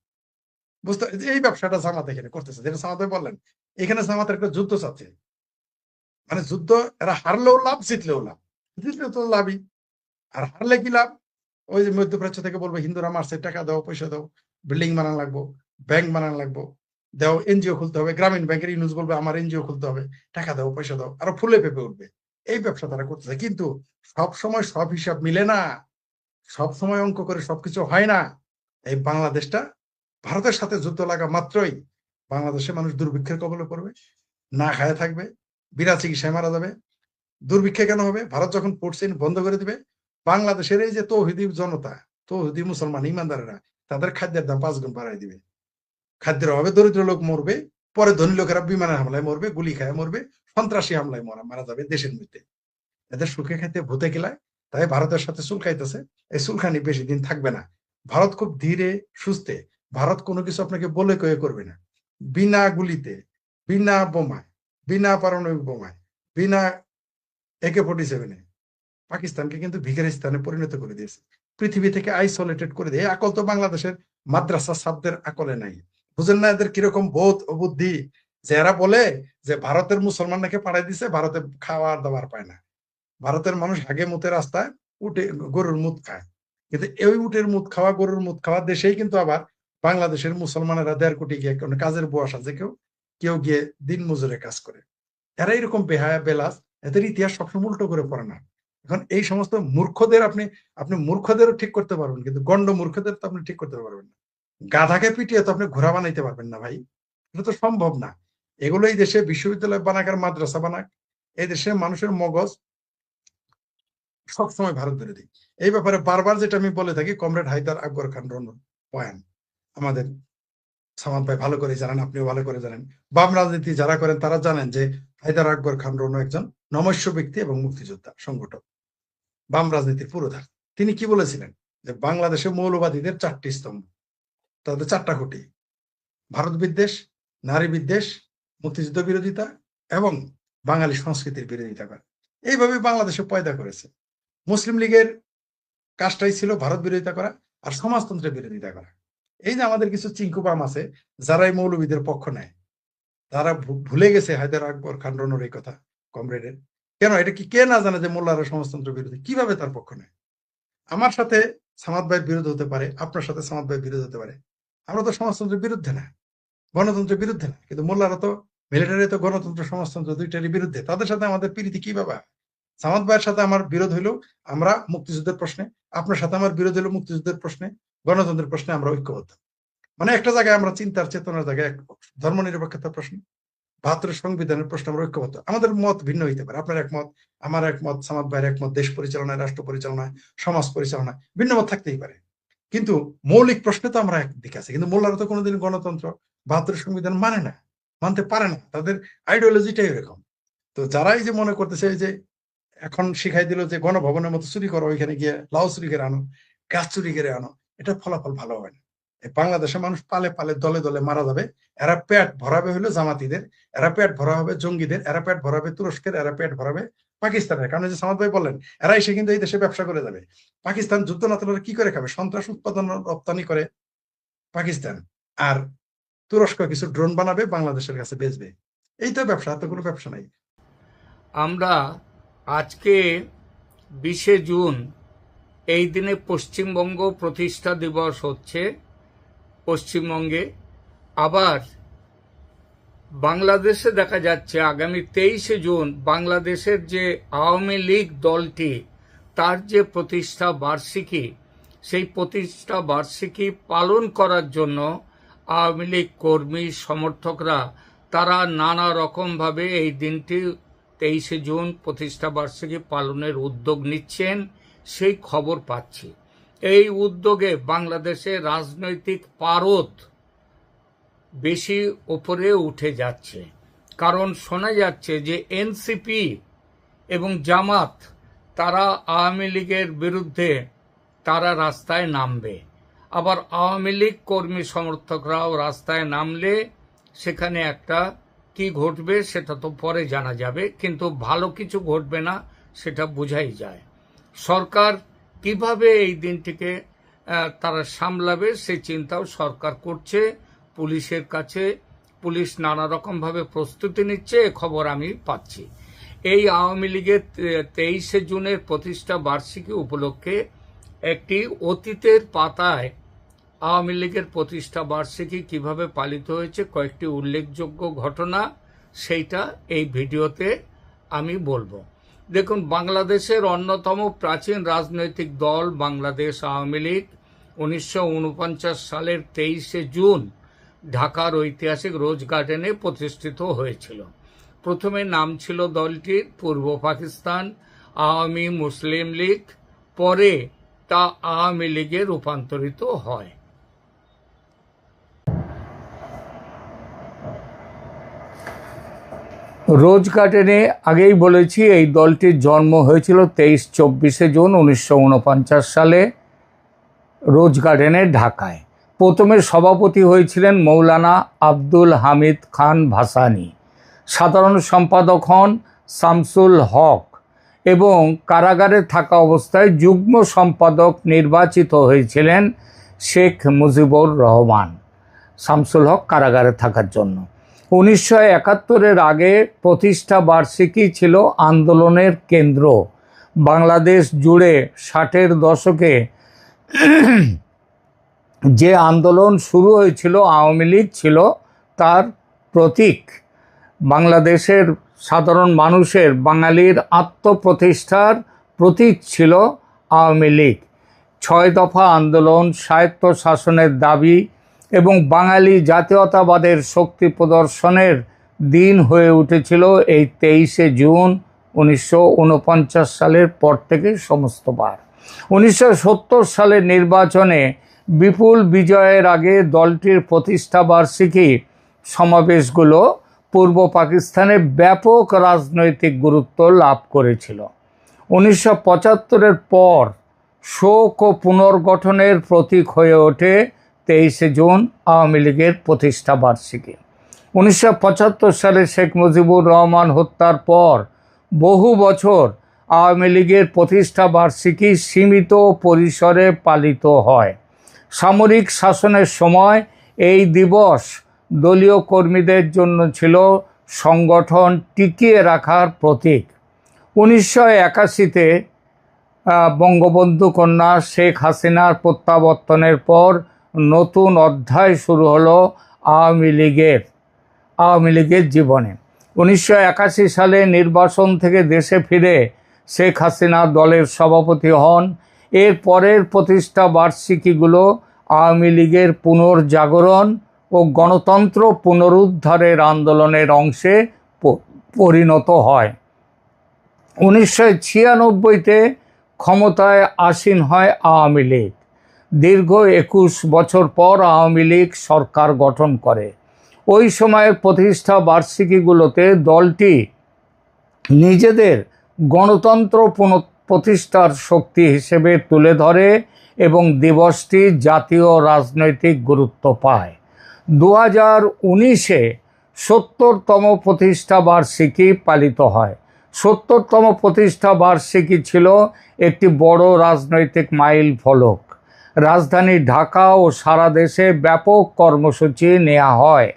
বুঝতে, এই ব্যবসাটা জামাত এখানে করতেছে, যেটা জামাত বললেন। এখানে জামাতের একটা যুদ্ধ চাচ্ছে, মানে যুদ্ধ। এরা হারলেও লাভ, জিতলেও লাভ। জিতলেও তো লাভই, আর হারলে কি লাভ? ওই যে মধ্যপ্রাচ্য থেকে বলবো হিন্দুরা মারছে, টাকা দাও, পয়সা দাও, বিল্ডিং বানানো লাগবো, ব্যাংক বানানো লাগবো, দাও, এনজিও খুলতে হবে, গ্রামীণ ব্যাংকের ইউনুস বলবে আমার এনজিও খুলতে হবে, টাকা দাও, পয়সা দাও, আরো ফুলে ফেপে উঠবে। এই ব্যবসা তারা করতেছে। কিন্তু সব সময় সব হিসাব মিলে না, সব সময় অঙ্ক করে সবকিছু হয় না। এই বাংলাদেশটা ভারতের সাথে যুদ্ধ লাগা মাত্রই বাংলাদেশের মানুষ দুর্ভিক্ষের কবলে পড়বে, না খায় থাকবে, বিনা চিকিৎসায় মারা যাবে। দুর্ভিক্ষে কেন হবে? ভারত যখন পোর্টসেন বন্ধ করে দিবে, বাংলাদেশের এই যে তৌহিদি জনতা, তৌহিদি মুসলমান ইমানদারেরা, তাদের খাদ্যের দাম 5 গুণ বাড়াই দিবে। খাদ্যের অভাবে দরিদ্র লোক মরবে, পরে ধনী লোকেরা বিমানের হামলায় মরবে, গুলি খায় মরবে, সন্ত্রাসী হামলায় মারা যাবে দেশের মধ্যে। এদের সুখে খাইতে ভূতে খেলায়, তাই ভারতের সাথে চুলকাইতেছে। এই চুলখানি বেশি দিন থাকবে না। ভারত খুব ধীরে সুস্থে, ভারত কোনো কিছু আপনাকে বলে কয়ে করবে না। বিনা গুলিতে, বিনা বোমায়, বিনা পারমাণবিক বোমায়, বিনা AK-47 পাকিস্তানকে কিন্তু ভিখারিস্তানে পরিণত করে দিয়েছে, পৃথিবী থেকে আইসোলেটেড করে দিয়ে। আকল তো বাংলাদেশের মাদ্রাসা ছাত্রদের আকলে নাই। বুঝেন না এদের কিরকম বোধ ও বুদ্ধি, যে এরা বলে যে ভারতের মুসলমান নাকি পাঠাই দিছে, ভারতে খাওয়ার দাবার পায় না, ভারতের মানুষ হাগে মুতে রাস্তায় উঠে গরুর মুত খায়। কিন্তু এই উটের মুদ খাওয়া, গরুর মুদ খাওয়া দেশেই কিন্তু আবার বাংলাদেশের মুসলমানেরা 1.5 কোটি গিয়ে কোনো কাজের বয়স আছে, কেউ কেউ গিয়ে দিন মজুরে কাজ করে। এরা এরকম বেহায়া বেলাস, এদের ইতিহাস সবসময় উল্টো করে পড়ে না। এখন এই সমস্ত মূর্খদের আপনি আপনি মূর্খদেরও ঠিক করতে পারবেন, কিন্তু গন্ড মূর্খদের তো আপনি ঠিক করতে পারবেন না। গাধাকে পিটিয়ে তো আপনি ঘোড়া বানাইতে পারবেন না ভাই, এটা তো সম্ভব না। এগুলো এই দেশে বিশ্ববিদ্যালয় বানাক আর মাদ্রাসা বানাক, এই দেশে মানুষের মগজ সবসময় ভারত বিরোধী। এই ব্যাপারে বারবার যেটা আমি বলে থাকি, কমরেড হায়দার আকবর খান রনর পয়েন, আমাদের সামাদ ভাই ভালো করে জানেন, আপনিও ভালো করে জানেন, বাম রাজনীতি যারা করেন তারা জানেন যে হায়দার আকবর খান রনু একজন নমস্য ব্যক্তি এবং মুক্তিযোদ্ধা সংগঠক, বাম রাজনীতির পুরোধার। তিনি কি বলেছিলেন যে বাংলাদেশে মৌলবাদীদের 4টি স্তম্ভ, তাদের 4টা খুঁটি: ভারত বিদ্বেষ, নারী বিদ্বেষ, মুক্তিযুদ্ধ বিরোধিতা এবং বাঙালি সংস্কৃতির বিরোধিতা করে। এইভাবে বাংলাদেশে পয়দা করেছে। মুসলিম লীগের কাজটাই ছিল ভারত বিরোধিতা করা আর সমাজতন্ত্রের বিরোধিতা করা। এই যে আমাদের কিছু চিঙ্কুবাম আছে যারা এই মৌলবীদের পক্ষ নেয়, তারা ভুলে গেছে হায়দার আকবর খান রনর এই কথা, কমরেডের। কেন এটা কি কে না জানে যে মোল্লারা সমাজতন্ত্র বিরোধী? কিভাবে তার পক্ষ নেয়? আমার সাথে সামাদ ভাইয়ের বিরোধ হতে পারে, আপনার সাথে সামাদ ভাইয়ের বিরোধ হতে পারে, আমরা তো সমাজতন্ত্রের বিরুদ্ধে না, গণতন্ত্রের বিরুদ্ধে না, কিন্তু মোল্লারা তো মিলিটারি তো গণতন্ত্র সমাজতন্ত্র দুইটারই বিরুদ্ধে। তাদের সাথে আমাদের প্রীতি কি বাবা? সামাদ ভাইয়ের সাথে আমার বিরোধ হইলেও আমরা মুক্তিযুদ্ধের প্রশ্নে, আপনার সাথে আমার বিরোধ হইলেও মুক্তিযুদ্ধের প্রশ্নে, গণতন্ত্রের প্রশ্নে আমরা ঐক্যবদ্ধ। মানে একটা জায়গায় আমরা চিন্তার চেতনার জায়গায়, ধর্ম নিরপেক্ষতার প্রশ্নে, 72 সংবিধানের প্রশ্নে আমরা ঐক্যবদ্ধ। আমাদের মত ভিন্ন হইতে পারে, আপনার একমত, আমার একমত, সামাদ ভাইয়ের একমত, দেশ পরিচালনায়, রাষ্ট্র পরিচালনায়, সমাজ পরিচালনায় ভিন্ন মত থাকতেই পারে, কিন্তু মৌলিক প্রশ্নে তো আমরা একদিকে আছি। কিন্তু মোল্লারা তো কোনোদিন গণতন্ত্র, 72 সংবিধান মানে না, মানতে পারে না, তাদের আইডিওলজিটাই এরকম। তো যারাই যে মনে করতেছে যে এখন শিখাই দিল যে গণভবনের মতো চুরি করো, ওইখানে গিয়ে লাউ চুরি করে আনো, গাছ চুরি করে আনো, এটা ফলাফল ভালো হয় না। বাংলাদেশের মানুষ পালে পালে দলে দলে মারা যাবে। এরা পেট ভরাবে হলো জামাতিদের, এরা পেট ভরা হবে জঙ্গিদের, এরা পেট ভরাবে তুরস্কের, এরা পেট ভরাবে পাকিস্তানের। কারণ যে সামাদ ভাই বললেন, এরা এসে কিন্তু এই দেশে ব্যবসা করে যাবে। পাকিস্তান যুদ্ধ না থাকলে কি করে খাবে? সন্ত্রাস উৎপাদন রপ্তানি করে পাকিস্তান, আর তুরস্ক কিছু ড্রোন বানাবে বাংলাদেশের কাছে বেচবে। এই তো ব্যবসা, তো কোনো ব্যবসা নাই। আমরা আজকে 20শে জুন, এই দিনে পশ্চিমবঙ্গ প্রতিষ্ঠা দিবস হচ্ছে পশ্চিমবঙ্গে। আবার বাংলাদেশে দেখা যাচ্ছে আগামী 23শে জুন বাংলাদেশের যে আওয়ামী লীগ দলটি, তার যে প্রতিষ্ঠা বার্ষিকী, সেই প্রতিষ্ঠা বার্ষিকী পালন করার জন্য আওয়ামী লীগ কর্মী সমর্থকরা তারা নানা রকমভাবে এই দিনটি 23শে জুন প্রতিষ্ঠা বার্ষিকী পালনের উদ্যোগ নিচ্ছেন, সেই খবর পাচ্ছি। এই উদ্যোগে বাংলাদেশে রাজনৈতিক পারদ বেশি ওপরে উঠে যাচ্ছে, কারণ শোনা যাচ্ছে যে এনসিপি এবং জামাত তারা আওয়ামী লীগের বিরুদ্ধে তারা রাস্তায় নামবে। আবার আওয়ামী লীগ কর্মী সমর্থকরাও রাস্তায় নামলে সেখানে একটা কি ঘটবে সেটা তো পরে জানা যাবে, কিন্তু ভালো কিছু ঘটবে না সেটা বোঝাই যায়। সরকার কিভাবে এই দিনটিকে তারা সামলাবে সেই চিন্তাও সরকার করছে। পুলিশের কাছে পুলিশ নানা রকমভাবে প্রস্তুতি নিচ্ছে, এ খবর আমি পাচ্ছি। এই আওয়ামী লীগের 23শে জুনের প্রতিষ্ঠা বার্ষিকী উপলক্ষে একটি অতীতের পাতায় আওয়ামী লীগের প্রতিষ্ঠা বার্ষিকী কিভাবে পালিত হয়েছে কয়েকটি উল্লেখযোগ্য ঘটনা, সেইটা এই ভিডিওতে আমি বলবো। দেখুন, বাংলাদেশের অন্যতম প্রাচীন রাজনৈতিক দল বাংলাদেশ আওয়ামী লীগ 1949 সালের 23শে জুন ঢাকার ঐতিহাসিক রোজ গার্ডেনে প্রতিষ্ঠিত হয়েছিল। প্রথমে নাম ছিল দলটির পূর্ব পাকিস্তান আওয়ামী মুসলিম লীগ, পরে তা আওয়ামী লীগে রূপান্তরিত হয়। রোজ গার্ডেনে আগেই বলেছি এই দলটির জন্ম হয়েছিল 23-24শে জুন 1949 সালে রোজ গার্ডেনে ঢাকায়। প্রথমে সভাপতি হয়েছিলেন মৌলানা আব্দুল হামিদ খান ভাসানী, সাধারণ সম্পাদক হন শামসুল হক এবং কারাগারে থাকা অবস্থায় যুগ্ম সম্পাদক নির্বাচিত হয়েছিলেন শেখ মুজিবুর রহমান। শামসুল হক কারাগারে থাকার জন্য 1971-এর আগে প্রতিষ্ঠা বার্ষিকী ছিল আন্দোলনের কেন্দ্র। বাংলাদেশ জুড়ে 60-এর দশকে যে আন্দোলন শুরু হয়েছিল, আওয়ামী লীগ ছিল তার প্রতীক। বাংলাদেশের সাধারণ মানুষের, বাঙালির আত্মপ্রতিষ্ঠার প্রতীক ছিল আওয়ামী লীগ। 6 দফা আন্দোলন, স্বায়ত্তশাসনের দাবি এবং বাঙালি জাতীয়তাবাদের শক্তি প্রদর্শনের দিন হয়ে উঠেছিল এই 23শে জুন 1949 সালের পর থেকে সমস্তবার। 1970 সালের নির্বাচনে বিপুল বিজয়ের আগে দলটির প্রতিষ্ঠা বার্ষিকী সমাবেশগুলো পূর্ব পাকিস্তানে ব্যাপক রাজনৈতিক গুরুত্ব লাভ করেছিল। 1975-এর পর শোক ও পুনর্গঠনের প্রতীক হয়ে ওঠে 23শে জুন আওয়ামী লীগের প্রতিষ্ঠা বার্ষিকী। 1975 সালে শেখ মুজিবুর রহমান হত্যার পর বহু বছর আওয়ামী লীগের প্রতিষ্ঠা বার্ষিকী সীমিত পরিসরে পালিত হয়। সামরিক শাসনের সময় এই দিবস দলীয় কর্মীদের জন্য ছিল সংগঠন টিকিয়ে রাখার প্রতীক। 1981-তে বঙ্গবন্ধু কন্যা শেখ হাসিনার প্রত্যাবর্তনের পর নতুন অধ্যায় শুরু হলো আওয়ামী লীগের জীবনে। 1981 সালে নির্বাচন থেকে দেশে ফিরে শেখ হাসিনা দলের সভাপতি হন। এর পরের প্রতিষ্ঠা বার্ষিকীগুলো আওয়ামী লীগের পুনর্জাগরণ ও গণতন্ত্র পুনরুদ্ধারের আন্দোলনের অংশে পরিণত হয়। 1996-তে ক্ষমতায় আসীন হয় আওয়ামী লীগ। দীর্ঘ 21 বছর পর আওয়ামী লীগ সরকার গঠন করে। ওই সময়ের প্রতিষ্ঠা বার্ষিকীগুলোতে দলটি নিজেদের গণতন্ত্র প্রতিষ্ঠার শক্তি হিসেবে তুলে ধরে এবং দিবসটি জাতীয় রাজনৈতিক গুরুত্ব পায়। 2019-এ 70তম প্রতিষ্ঠা বার্ষিকী পালিত হয়। 70তম প্রতিষ্ঠা বার্ষিকী ছিল একটি বড় রাজনৈতিক মাইল ফলক। রাজধানী ঢাকা ও সারা দেশে ব্যাপক কর্মসূচি নেওয়া হয়।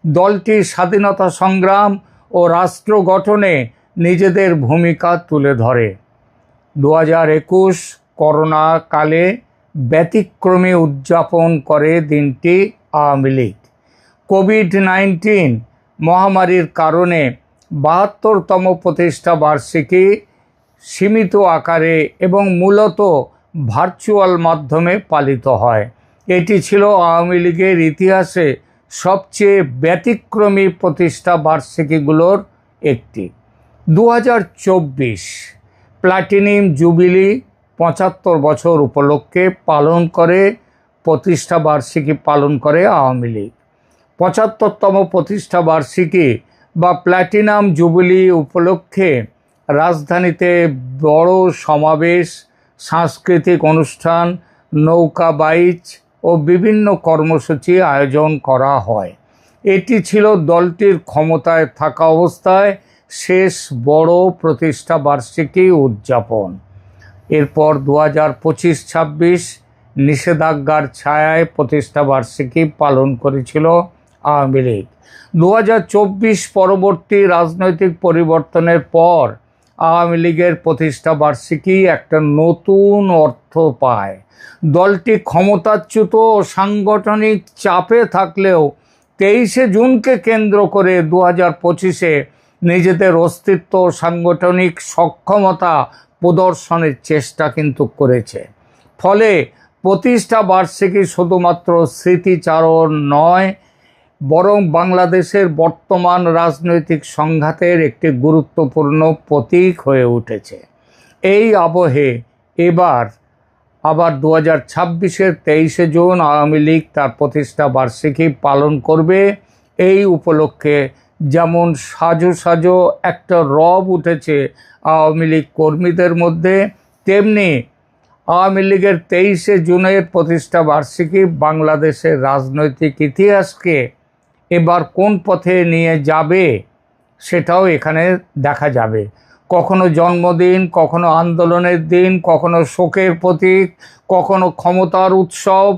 দলটি স্বাধীনতা সংগ্রাম ও রাষ্ট্র গঠনে নিজেদের ভূমিকা তুলে ধরে। 2021 করোনা কালে ব্যতিক্রমী উদযাপন করে দিনটি আওয়ামী লীগ। কোভিড-19 মহামারীর কারণে 72তম প্রতিষ্ঠা বার্ষিকী সীমিত আকারে এবং মূলত ভার্চুয়াল মাধ্যমে পালিত হয়। এটি ছিল আওয়ামী লীগের ইতিহাসে সবচেয়ে ব্যতিক্রমী প্রতিষ্ঠা বার্ষিকীগুলোর একটি। 2024 প্লাটিনাম জুবিলি 75 বছর উপলক্ষে প্রতিষ্ঠা বার্ষিকী পালন করে আওয়ামী লীগ। 75তম প্রতিষ্ঠা বার্ষিকী বা প্লাটিনাম জুবিলি উপলক্ষে রাজধানীতে বড় সমাবেশ, সাংস্কৃতিক অনুষ্ঠান, নৌকা বাইচ ও বিভিন্ন কর্মসূচি আয়োজন করা হয়। এটি ছিল দলটির ক্ষমতায় থাকা অবস্থায় শেষ বড় প্রতিষ্ঠা বার্ষিকী উদযাপন। এরপর 2025-26 নিষেধাজ্ঞার ছায়ায় প্রতিষ্ঠা বার্ষিকী পালন করেছিল আওয়ামী লীগ। 2024 পরবর্তী রাজনৈতিক পরিবর্তনের পর আওয়ামী লীগের প্রতিষ্ঠা বার্ষিকী একটা নতুন অর্থ পায়। দলটি ক্ষমতাচ্যুত ও সাংগঠনিক চাপে থাকলেও 23শে জুনকে কেন্দ্র করে 2025-এ নিজেদের অস্তিত্ব ও সাংগঠনিক সক্ষমতা প্রদর্শনের চেষ্টা কিন্তু করেছে। ফলে প্রতিষ্ঠা বার্ষিকী শুধুমাত্র স্মৃতিচারণ নয়, বরং বাংলাদেশের বর্তমান রাজনৈতিক সংঘাতের একটি গুরুত্বপূর্ণ প্রতীক হয়ে উঠেছে। এই আবহে এবার আবার 2026-এর 23শে জুন আওয়ামী লীগ তার প্রতিষ্ঠা বার্ষিকী পালন করবে। এই উপলক্ষে যেমন সাজো সাজো একটা রব উঠেছে আওয়ামী লীগ কর্মীদের মধ্যে, তেমনি আওয়ামী লীগের 23শে জুনের প্রতিষ্ঠা বার্ষিকী বাংলাদেশের রাজনৈতিক ইতিহাসকে এবার কোন পথে নিয়ে যাবে সেটাও এখানে দেখা যাবে। কখনো জন্মদিন, কখনো আন্দোলনের দিন, কখনো শোকের প্রতীক, কখনো ক্ষমতার উৎসব,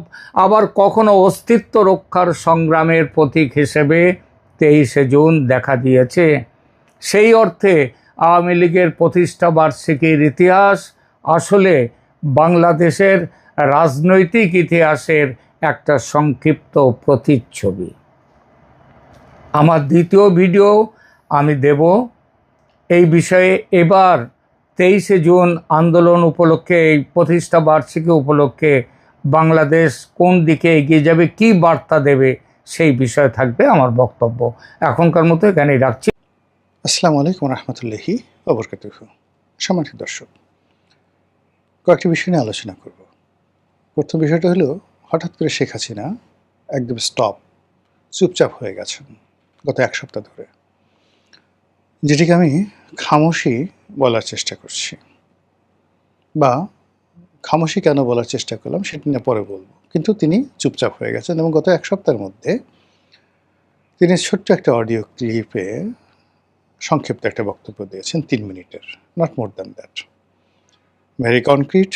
আবার কখনো অস্তিত্ব রক্ষার সংগ্রামের প্রতীক হিসেবে 23শে জুন দেখা দিয়েছে। সেই অর্থে আওয়ামী লীগের প্রতিষ্ঠা বার্ষিকীর ইতিহাস আসলে বাংলাদেশের রাজনৈতিক ইতিহাসের একটা সংক্ষিপ্ত প্রতিচ্ছবি। আমার দ্বিতীয় ভিডিও আমি দেব এই বিষয়ে। এবার 23শে জুন আন্দোলন উপলক্ষে, এই প্রতিষ্ঠা বার্ষিকী উপলক্ষে বাংলাদেশ কোন দিকে এগিয়ে যাবে, কি বার্তা দেবে, সেই বিষয়ে থাকবে আমার বক্তব্য। এখনকার মতো এখানেই রাখছি। আসসালামু আলাইকুম রহমতুল্লাহি ওবরকাতুহু। সম্মানিত দর্শক, কয়েকটি বিষয় নিয়ে আলোচনা করব। প্রথম বিষয়টা হলো, হঠাৎ করে শেখ হাসিনা একদম চুপচাপ হয়ে গেছেন গত এক সপ্তাহ ধরে, যেটিকে আমি খামোশি বলার চেষ্টা করছি, বা খামোশি কেন বলার চেষ্টা করলাম সেটি নিয়ে পরে বলবো। কিন্তু তিনি চুপচাপ হয়ে গেছেন এবং গত এক সপ্তাহের মধ্যে তিনি ছোট্ট একটা অডিও ক্লিপে সংক্ষিপ্ত একটা বক্তব্য দিয়েছেন, 3 মিনিটের, not more than that. Very concrete,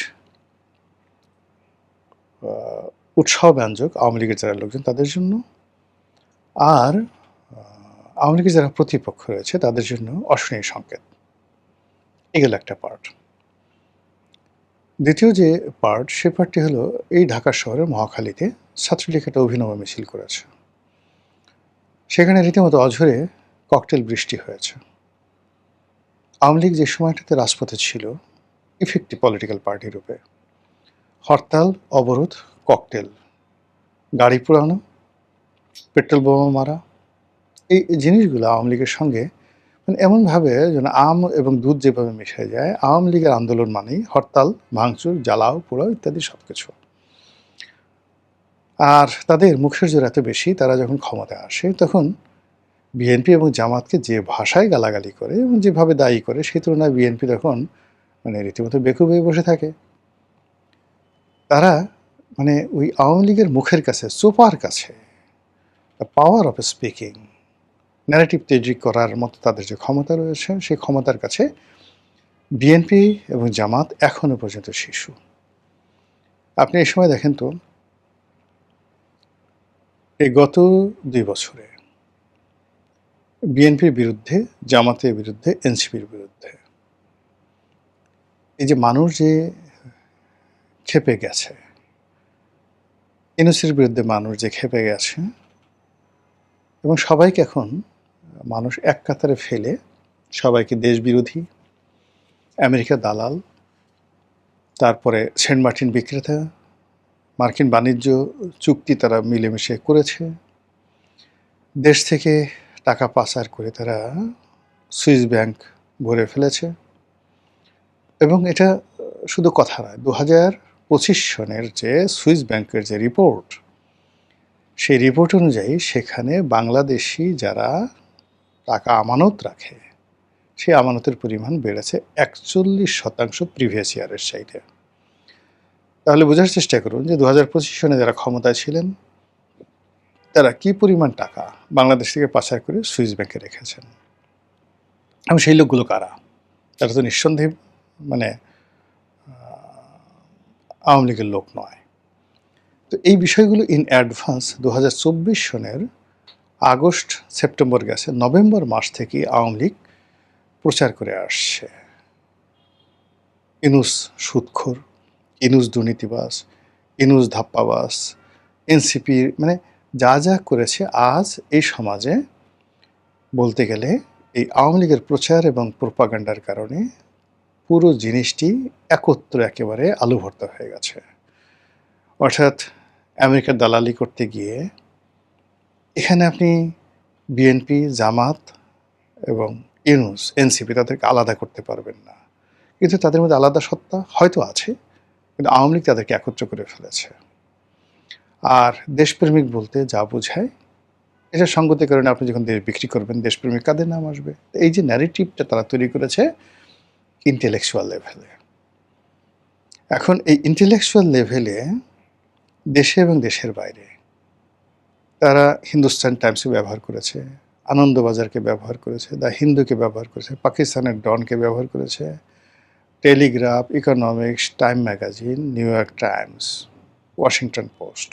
উৎসাহব্যঞ্জক আওয়ামী লীগের যারা লোকজন তাদের জন্য, আর আওয়ামী লীগের যারা প্রতিপক্ষ রয়েছে তাদের জন্য অশনীয় সংকেত। এগুলো একটা পার্ট। দ্বিতীয় যে পার্ট, সে পার্টটি হলো, এই ঢাকা শহরের মহাখালীতে ছাত্রলীগ একটা অভিনব মিছিল করেছে। সেখানে রীতিমতো অঝরে ককটেল বৃষ্টি হয়েছে। আওয়ামী লীগ যে সময়টাতে রাজপথে ছিল ইফেক্টিভ পলিটিক্যাল পার্টি রূপে, হরতাল, অবরোধ, ককটেল, গাড়ি পোড়ানো, পেট্রোল বোমা মারা, এই জিনিসগুলো আওয়ামী লীগের সঙ্গে মানে এমনভাবে যেন আম এবং দুধ যেভাবে মিশে যায়, আওয়ামী লীগের আন্দোলন মানেই হরতাল, ভাঙচুর, জ্বালাও পোড়াও ইত্যাদি সব কিছু। আর তাদের মুখের জোর এত বেশি, তারা যখন ক্ষমতায় আসে তখন বিএনপি এবং জামাতকে যে ভাষায় গালাগালি করে এবং যেভাবে দায়ী করে, সেই তুলনায় বিএনপি তখন মানে রীতিমতো বেকুব হয়ে বসে থাকে। তারা মানে ওই আওয়ামী লীগের মুখের কাছে, চোপার কাছে, পাওয়ার অফ স্পিকিং, ন্যারেটিভ তৈরি করার মতো তাদের যে ক্ষমতা রয়েছে, সেই ক্ষমতার কাছে বিএনপি এবং জামাত এখনো পর্যন্ত শিশু। আপনি এই সময় দেখেন তো, এই গত 2 বছরে বিএনপির বিরুদ্ধে, জামাতের বিরুদ্ধে, এনসিপির বিরুদ্ধে এই যে মানুষ যে ক্ষেপে গেছে, ইউনূসের বিরুদ্ধে মানুষ যে ক্ষেপে গেছে, এবং সবাইকে এখন মানুষ এক কাতারে ফেলে সবাইকে দেশ বিরোধী, আমেরিকা দালাল, তারপরে সেন্ট মার্টিন বিক্রেতা, মার্কিন বাণিজ্য চুক্তি তারা মিলেমিশে করেছে, দেশ থেকে টাকা পাচার করে তারা সুইস ব্যাংক ভরে ফেলেছে। এবং এটা শুধু কথা নয়, 2025 সনের যে সুইস ব্যাংকের যে রিপোর্ট, সেই রিপোর্ট অনুযায়ী সেখানে বাংলাদেশি যারা টাকা আমানত রাখে, সেই আমানতের পরিমাণ বেড়েছে 41% প্রিভিয়াস ইয়ারের চাইতে। তাহলে বোঝার চেষ্টা করুন যে 2025 সনে যারা ক্ষমতায় ছিলেন তারা কি পরিমাণ টাকা বাংলাদেশ থেকে পাচার করে সুইস ব্যাংকে রেখেছেন, এবং সেই লোকগুলো কারা? তারা তো নিঃসন্দেহে মানে আওয়ামী লীগের লোক নয়। তো এই বিষয়গুলো ইন অ্যাডভান্স 2024 সনের আগস্ট সেপ্টেম্বর গেছে, নভেম্বর মাস থেকে আওয়ামী লীগ প্রচার করে আসছে, ইউনূস সুদখোর, ইউনূস দুর্নীতিবাজ, ইউনূস ধাপ্পাবাজ, এনসিপি, মানে যা যা করেছে। আজ এই সমাজে বলতে গেলে এই আওয়ামী লীগের প্রচার এবং প্রোপাগান্ডার কারণে পুরো জিনিসটি একত্র একেবারে আলু ভর্তা হয়ে গেছে। অর্থাৎ আমেরিকার দালালি করতে গিয়ে এখানে আপনি বিএনপি, জামাত এবং ইউনূস, এনসিপি তাদেরকে আলাদা করতে পারবেন না, কিন্তু তাদের মধ্যে আলাদা সত্তা হয়তো আছে, কিন্তু আওয়ামী লীগ তাদেরকে একত্র করে ফেলেছে। আর দেশপ্রেমিক বলতে যা বোঝায়, এটা সঙ্গতির কারণে আপনি যখন দেশ বিক্রি করবেন, দেশপ্রেমিক কাদের নাম আসবে? এই যে ন্যারেটিভটা তারা তৈরি করেছে ইন্টেলেকচুয়াল লেভেলে। এখন এই ইন্টেলেকচুয়াল লেভেলে দেশে এবং দেশের বাইরে তারা হিন্দুস্তান টাইমসকে ব্যবহার করেছে, আনন্দবাজারকে ব্যবহার করেছে, দ্য হিন্দুকে ব্যবহার করেছে, পাকিস্তানের ডনকে ব্যবহার করেছে, Telegraph, economics, time magazine, new York Times, Washington post,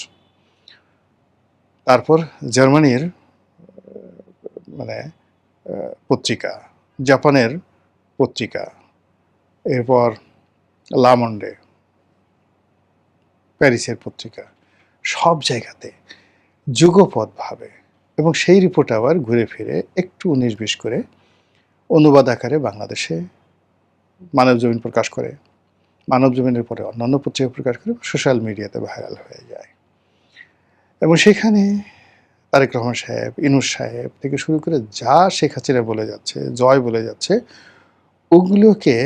তারপর জার্মানির মানে পত্রিকা, জাপানের পত্রিকা, এরপর লামন্ডে, প্যারিসের পত্রিকা, সব জায়গাতে যুগপৎভাবে, এবং সেই রিপোর্ট আবার ঘুরে ফিরে একটু 19-20 করে অনুবাদ আকারে বাংলাদেশে মানবজমিন প্রকাশ করে, মানবজমিনের পরে অন্যান্য পত্রিকা প্রকাশ করে, সোশ্যাল মিডিয়াতে ভাইরাল হয়ে যায়। এবং সেখানে তারেক রহমান সাহেব, ইনুস সাহেব থেকে শুরু করে যা শেখ হাসিনা বলে যাচ্ছে, জয় বলে যাচ্ছে, ওগুলোকে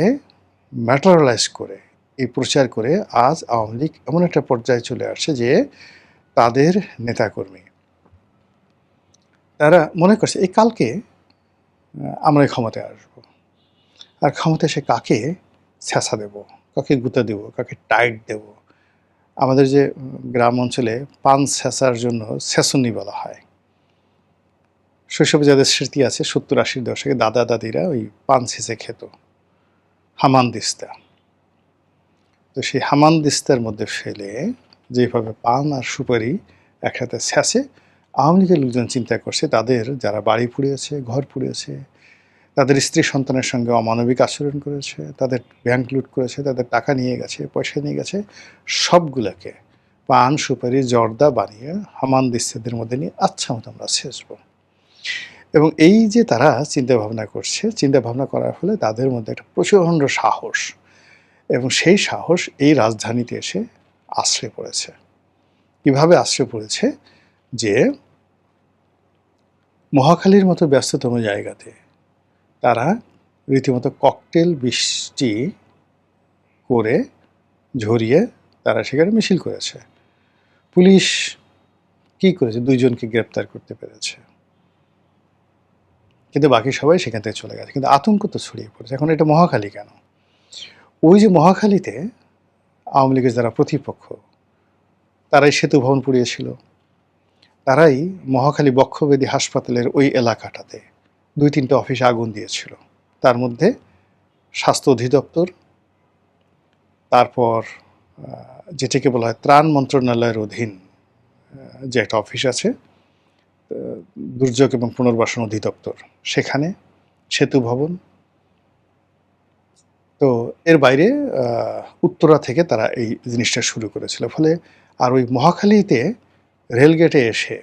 ম্যাটারালাইজ করে এই প্রচার করে আজ আওয়ামী লীগ এমন একটা পর্যায়ে চলে আসছে যে তাদের নেতাকর্মী তারা মনে করছে এই কালকে আমরা ক্ষমতায় আসবো, আর ক্ষমতায় এসে কাকে ছ্যাঁচা দেব, কাকে গুঁতা দেব, কাকে টাইট দেব। আমাদের যে গ্রাম অঞ্চলে পান ছ্যাঁচার জন্য ছেঁচুনি বলা হয়, শৈশবে যাদের স্মৃতি আছে 70-80 দশকে দাদা দাদিরা ওই পান ছেঁচে খেত, হামান দিস্তা। তো সেই হামান দিস্তার মধ্যে ফেলে যেভাবে পান আর সুপারি একসাথে ছ্যাঁচে আওয়ামী লীগের লোকজন চিন্তা করছে তাদের যারা বাড়ি পুড়িয়েছে, ঘর পুড়িয়েছে, তাদের স্ত্রী সন্তানের সঙ্গে অমানবিক আচরণ করেছে, তাদের ব্যাংক লুট করেছে, তাদের টাকা নিয়ে গেছে, পয়সা নিয়ে গেছে, সবগুলোকে পান সুপারি জর্দা বানিয়ে হামান দিস্তাদের মধ্যে নিয়ে আচ্ছা মতো আমরা ছেঁচব। এবং এই যে তারা চিন্তা ভাবনা করছে, চিন্তা ভাবনা করার ফলে তাদের মধ্যে একটা প্রচণ্ড সাহস, এবং সেই সাহস এই রাজধানীতে এসে আশ্রয় পড়েছে। কিভাবে আশ্রয় পড়েছে? যে মহাখালীর মতো ব্যস্ততম জায়গাতে তারা রীতিমতো ককটেল বৃষ্টি করে ঝরিয়ে তারা সেখানে মিছিল করেছে। পুলিশ কি করেছে? 2 জনকে গ্রেপ্তার করতে পেরেছে, কিন্তু বাকি সবাই সেখান থেকে চলে গেছে। কিন্তু আতঙ্ক তো ছড়িয়ে পড়েছে। এখন এটা মহাখালী কেন? ওই যে মহাখালীতে আওয়ামী লীগের যারা প্রতিপক্ষ তারাই সেতু ভবন পুড়িয়েছিল, তারাই মহাখালী বক্ষব্যাধি হাসপাতালের ওই এলাকাটাতে 2-3টে অফিসে আগুন দিয়েছিল। তার মধ্যে স্বাস্থ্য অধিদপ্তর, তারপর যেটাকে বলা হয় ত্রাণ মন্ত্রণালয়ের অধীন যে একটা অফিস আছে, দুর্যোগ এবং পুনর্বাসন অধিদপ্তর, সেখানে সেতু ভবন। তো এর বাইরে উত্তরা থেকে তারা এই জিনিসটা শুরু করেছিল। ফলে আর ওই মহাখালীতে রেলগেটে এসে,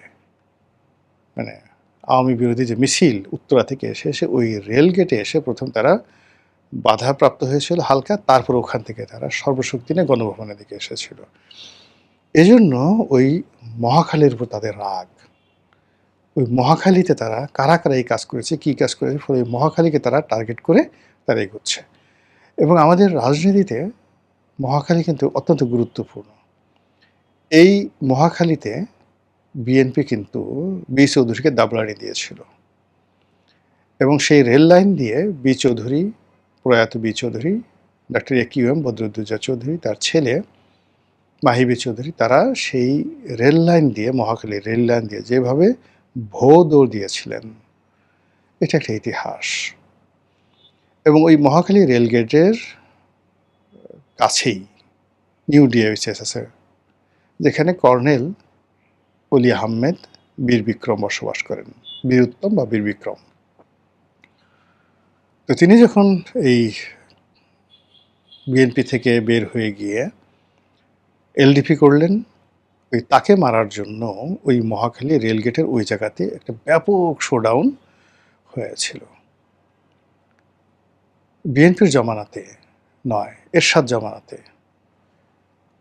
মানে আওয়ামী বিরোধী যে মিছিল উত্তরা থেকে এসে ওই রেলগেটে এসে প্রথম তারা বাধাপ্রাপ্ত হয়েছিল হালকা, তারপর ওখান থেকে তারা সর্বশক্তি নিয়ে গণভবনের দিকে এসেছিল। এজন্য ওই মহাখালীর উপর তাদের রাগ। ওই মহাখালীতে তারা কারা কারা এই কাজ করেছে, কী কাজ করেছে, ফলে ওই মহাখালীকে তারা টার্গেট করে তারা এগোচ্ছে। এবং আমাদের রাজনীতিতে মহাখালী কিন্তু অত্যন্ত গুরুত্বপূর্ণ। এই মহাখালীতে বিএনপি কিন্তু বি চৌধুরীকে দাবলানি দিয়েছিল, এবং সেই রেল লাইন দিয়ে বি চৌধুরী, প্রয়াত B Chowdhury, doctor AQM Badruddoza Chowdhury, তার ছেলে মাহিবি চৌধুরী, তারা সেই রেল লাইন দিয়ে, মহাখালী রেল লাইন দিয়ে যেভাবে ভো দৌড় দিয়েছিলেন, এটা একটা ইতিহাস। এবং ওই মহাখালী রেলগেটের কাছেই নিউ ডিএইচএস আছে, যেখানে কর্নেল অলি আহমেদ বীর বিক্রম বসবাস করেন, বীর উত্তম বা বীর বিক্রম। তো তিনি যখন এই বিএনপি থেকে বের হয়ে গিয়ে এলডিপি করলেন, ওই তাকে মারার জন্য ওই মহাখালী রেলগেটের ওই জায়গাতে একটা ব্যাপক শোডাউন হয়েছিল। বিএনপির জমানাতে নয়, এরশাদ জমানাতে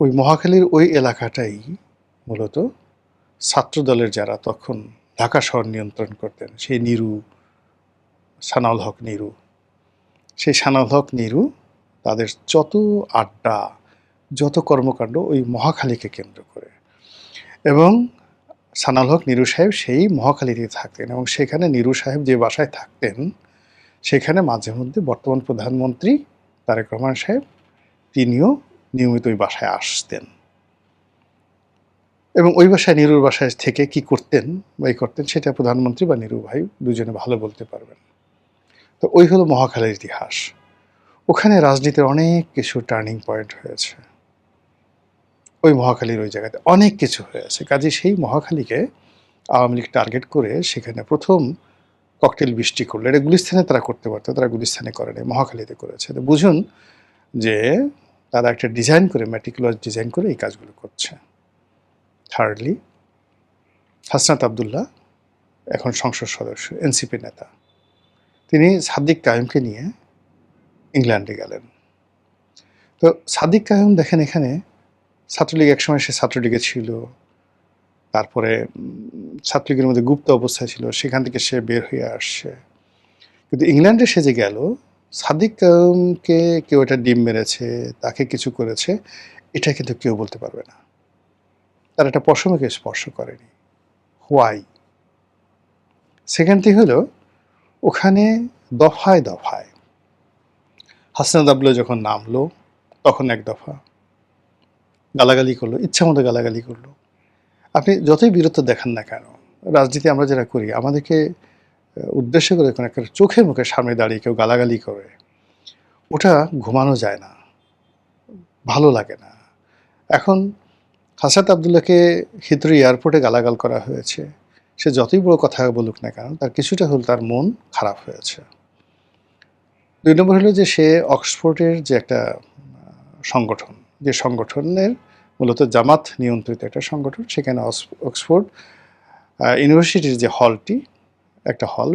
ওই মহাখালীর ওই এলাকাটাই মূলত ছাত্রদলের যারা তখন ঢাকা শহর নিয়ন্ত্রণ করতেন, সেই নিরু, সানাউল হক নিরু, সেই সানাউল হক নিরু তাদের যত আড্ডা, যত কর্মকাণ্ড ওই মহাখালীকে কেন্দ্র করে। এবং সানাউল হক নিরু সাহেব সেই মহাখালীতে থাকতেন, এবং সেখানে নিরু সাহেব যে বাসায় থাকতেন সেখানে মাঝে মধ্যে বর্তমান প্রধানমন্ত্রী তারেক রহমান সাহেব তিনিও নিয়মিত ওই বাসায় আসতেন। এবং ওই বাসায়, নিরুর বাসায় থেকে কি করতেন বা করতেন সেটা প্রধানমন্ত্রী বা নিরু ভাই দুজনে ভালো বলতে পারবেন। তো ওই হলো মহাখালীর ইতিহাস। ওখানে রাজনীতির অনেক কিছু টার্নিং পয়েন্ট হয়েছে, ওই মহাখালীর ওই জায়গাতে অনেক কিছু হয়েছে। কাজে সেই মহাখালীকে আওয়ামী লীগ টার্গেট করে সেখানে প্রথম ককটেল বৃষ্টি করলো। এটা গুলিস্তানে তারা করতে পারতো, তারা গুলিস্তানে করেনি, মহাখালীতে করেছে। তো বুঝুন যে তারা একটা ডিজাইন করে, ম্যাটিকুলাস ডিজাইন করে এই কাজগুলো করছে। থার্ডলি, হাসনাত আবদুল্লাহ এখন সংসদ সদস্য, এনসিপি নেতা। তিনি সাদিক কায়েমকে নিয়ে ইংল্যান্ডে গেলেন। তো সাদিক কায়েম দেখেন এখানে ছাত্রলীগ, একসময় সে ছাত্রলীগে ছিল, তারপরে ছাত্রলীগের মধ্যে গুপ্ত অবস্থায় ছিল, সেখান থেকে সে বের হয়ে আসছে। কিন্তু ইংল্যান্ডে সে যে গেল, সাদিক কায়েমকে কেউ একটা ডিম মেরেছে, তাকে কিছু করেছে, এটা কিন্তু কেউ বলতে পারবে না। তার একটা পশমকে স্পর্শ করেনি। হোয়াই? সেকেন্ড থিং হলো, ওখানে দফায় দফায় হাসনাত আবদুল্লাহ যখন নামলো তখন এক দফা গালাগালি করলো, ইচ্ছা মতো গালাগালি করলো। আপনি যতই বীরত্ব দেখান না কেন, রাজনীতি আমরা যারা করি, আমাদেরকে উদ্দেশ্য করে কোনো একটা চোখে মুখে সামনে দাঁড়িয়ে কেউ গালাগালি করে, ওটা ঘুমানো যায় না, ভালো লাগে না। এখন হাসনাত আবদুল্লাহকে হিথ্রো এয়ারপোর্টে গালাগাল করা হয়েছে, সে যতই বড় কথা বলুক না কেন, তার কিছুটা হল তার মন খারাপ হয়েছে। 2 নম্বর হলো যে সে অক্সফোর্ডের যে একটা সংগঠন, যে সংগঠনের মূলত জামাত নিয়ন্ত্রিত একটা সংগঠন, সেখানে অক্সফোর্ড ইউনিভার্সিটির যে হলটি, একটা হল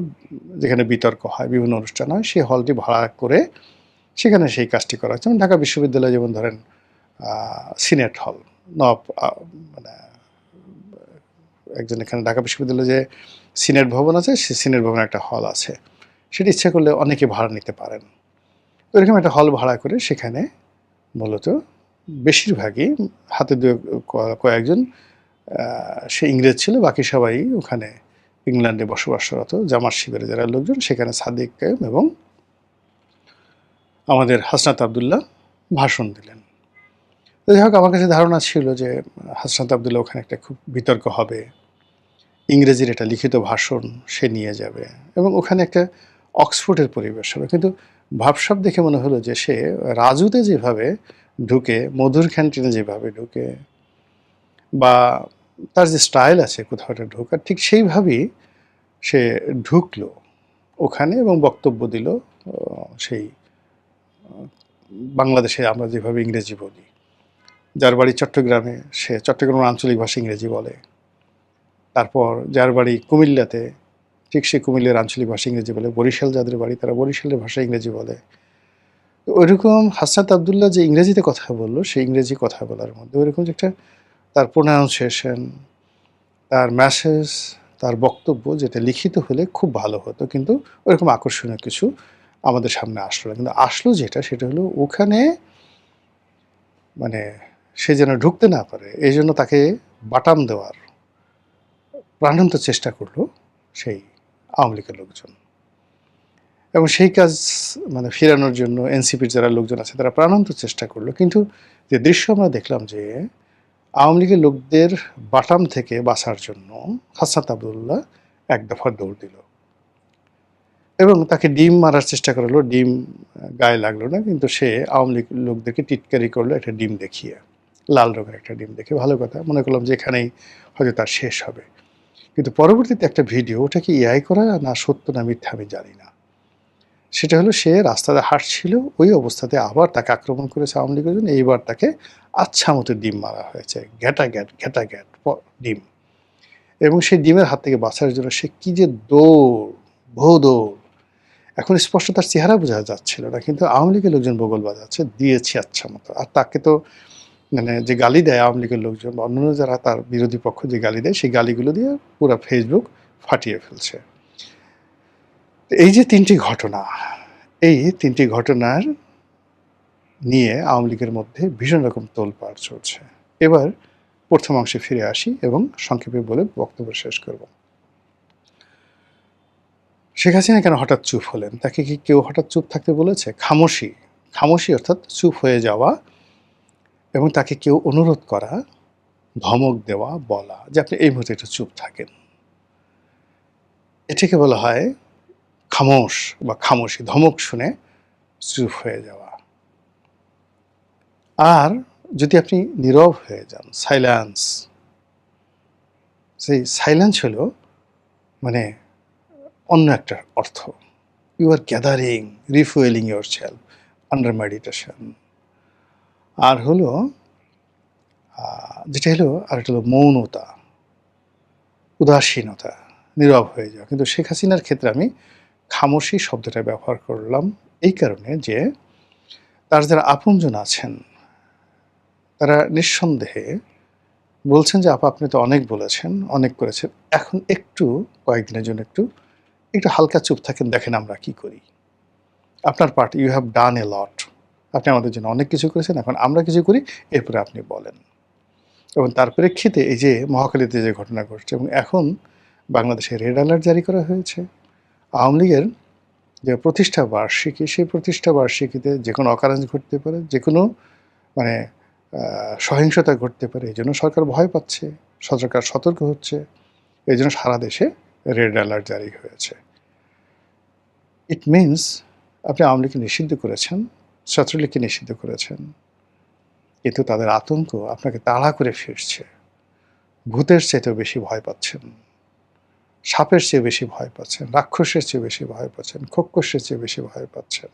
যেখানে বিতর্ক হয়, বিভিন্ন অনুষ্ঠান হয়, সেই হলটি ভাড়া করে সেখানে সেই কাজটি করা হচ্ছে। যেমন ঢাকা বিশ্ববিদ্যালয়ে যেমন ধরেন সিনেট হল, নব মানে একজন এখানে ঢাকা বিশ্ববিদ্যালয়ে যে সিনেট ভবন আছে, সেই সিনেট ভবনে একটা হল আছে, সেটা ইচ্ছা করলে অনেকে ভাড়া নিতে পারেন। এরকম একটা হল ভাড়া করে সেখানে মূলত বেশিরভাগই হাতে কয়েকজন সে ইংরেজ ছিল, বাকি সবাই ওখানে ইংল্যান্ডে বসবাসরত জামাত শিবিরের যারা লোকজন, সেখানে সাদিক কায়েম এবং আমাদের হাসনাত আবদুল্লাহ ভাষণ দিলেন। তো যাই হোক, আমার কাছে ধারণা ছিল যে হাসনাত আবদুল্লাহ ওখানে একটা খুব বিতর্ক হবে, ইংরেজির একটা লিখিত ভাষণ সে নিয়ে যাবে এবং ওখানে একটা অক্সফোর্ডের পরিবেশ হবে। কিন্তু ভাবসাব দেখে মনে হলো যে সে রাজুতে যেভাবে ঢুকে, মধুর ক্যান্টিনে যেভাবে ঢুকে, বা তার যে স্টাইল আছে কোথাও একটা ঢোকার, ঠিক সেইভাবেই সে ঢুকলো ওখানে এবং বক্তব্য দিল সেই বাংলাদেশে আমরা যেভাবে ইংরেজি বলি। যার বাড়ি চট্টগ্রামে, সে চট্টগ্রামের আঞ্চলিক ভাষা ইংরেজি বলে। তারপর যার বাড়ি কুমিল্লাতে, ঠিক সে কুমিল্লার আঞ্চলিক ভাষা ইংরেজি বলে। বরিশাল যাদের বাড়ি, তারা বরিশালের ভাষা ইংরেজি বলে। ওইরকম হাসনাত আবদুল্লাহ যে ইংরেজিতে কথা বললো, সেই ইংরেজি কথা বলার মধ্যে ওইরকম যে একটা তার প্রোনাউন্সিয়েশন, তার মেসেজ, তার বক্তব্য, যেটা লিখিত হলে খুব ভালো হতো, কিন্তু ওইরকম আকর্ষণীয় কিছু আমাদের সামনে আসলো না। কিন্তু আসলো যেটা, সেটা হলো ওখানে মানে সে যেন ঢুকতে না পারে, এই জন্য তাকে বাটাম দেওয়ার প্রাণান্ত চেষ্টা করলো সেই আওয়ামী লীগের লোকজন। এবং সেই কাজ মানে ফেরানোর জন্য এনসিপির যারা লোকজন আছে তারা প্রাণান্ত চেষ্টা করলো। কিন্তু যে দৃশ্য আমরা দেখলাম, যে আওয়ামী লীগের লোকদের বাটাম থেকে বাঁচার জন্য হাসনাত আবদুল্লাহ এক দফা দৌড় দিল এবং তাকে ডিম মারার চেষ্টা করলো। ডিম গায়ে লাগলো না, কিন্তু সে আওয়ামী লীগ লোকদেরকে টিটকারি করলো একটা ডিম দেখিয়ে, লাল রঙের একটা ডিম দেখে। ভালো কথা, মনে করলাম যে এখানেই হয়তো তার শেষ হবে। কিন্তু পরবর্তীতে একটা ভিডিও, ওটা কি এআই করা না সত্য না মিথ্যা আমি জানি না, সেটা হলো সে রাস্তাতে হাঁটছিল, ওই অবস্থাতে আবার তাকে আক্রমণ করেছে আওয়ামী লীগের জন্য। এইবার তাকে আচ্ছা মতো ডিম মারা হয়েছে, ঘেটা ঘ্যাট ডিম। এবং সেই ডিমের হাত থেকে বাঁচার জন্য সে কি যে দৌড়, বহু দৌড়। এখন স্পষ্ট তার চেহারা বোঝা যাচ্ছিল না, কিন্তু আওয়ামী লীগের লোকজন বগল বাজাচ্ছে, দিয়েছে আচ্ছা মতো। আর তাকে তো মানে যে গালি দেয় আওয়ামী লীগের লোকজন বা অন্যান্য যারা তার বিরোধী পক্ষ যে গালি দেয়, সেই গালিগুলো দিয়ে পুরো ফেসবুক ফাটিয়ে ফেলছে। এই যে 3টি ঘটনা, এই 3টি ঘটনার নিয়ে আওয়ামী লীগের মধ্যে ভীষণ রকম তোলপাড় চলছে। এবার প্রথম অংশে ফিরে আসি এবং সংক্ষেপে বলে বক্তব্য শেষ করব। শেখ হাসিনা কেন হঠাৎ চুপ হলেন? তাকে কি কেউ হঠাৎ চুপ থাকতে বলেছে? খামোশি, খামোশি অর্থাৎ চুপ হয়ে যাওয়া, এবং তাকে কেউ অনুরোধ করা, ধমক দেওয়া, বলা যে আপনি এই মুহূর্তে একটু চুপ থাকেন, এটাকে বলা হয় খামোশ বা খামোশি। ধমক শুনে চুপ হয়ে যাওয়া। আর যদি আপনি নীরব হয়ে যান, সাইলেন্স, সেই সাইলেন্স হলো মানে অন্য একটা অর্থ। You are gathering, refuelling your self under meditation, আর হলো যেটা হলো আর একটা হলো মৌনতা, উদাসীনতা, নীরব হয়ে যাওয়া। কিন্তু শেখ হাসিনার ক্ষেত্রে আমি খামোশি শব্দটা ব্যবহার করলাম এই কারণে যে তার যারা আপনজন আছেন তারা নিঃসন্দেহে বলছেন যে আপা আপনি তো অনেক বলেছেন, অনেক করেছেন, এখন একটু কয়েকদিনের জন্য একটু একটু হালকা চুপ থাকেন, দেখেন আমরা কি করি। আপনার পার্ট, ইউ হ্যাভ ডান এ লট, আপনি আমাদের জন্য অনেক কিছু করেছেন, এখন আমরা কিছু করি, এরপরে আপনি বলেন। এবং তার প্রেক্ষিতে এই যে মহাখালীতে যে ঘটনা ঘটছে এবং এখন বাংলাদেশে রেড অ্যালার্ট জারি করা হয়েছে, আওয়ামী লীগের যে প্রতিষ্ঠা বার্ষিকী, সেই প্রতিষ্ঠা বার্ষিকীতে যে কোনো অকারেন্স ঘটতে পারে, যে কোনো মানে সহিংসতা ঘটতে পারে, এই জন্য সরকার ভয় পাচ্ছে, সরকার সতর্ক হচ্ছে, এই জন্য সারা দেশে রেড অ্যালার্ট জারি হয়েছে। ইট মিনস আপনি আওয়ামী লীগকে নিষিদ্ধ করেছেন, ছাত্রলীগকে নিষিদ্ধ করেছেন, কিন্তু তাদের আতঙ্ক আপনাকে তাড়া করে ফিরছে। ভূতের চাইতেও বেশি ভয় পাচ্ছেন, সাপের চেয়ে বেশি ভয় পাচ্ছেন, রাক্ষসের চেয়ে বেশি ভয় পাচ্ছেন, খোক্কসের চেয়ে বেশি ভয় পাচ্ছেন।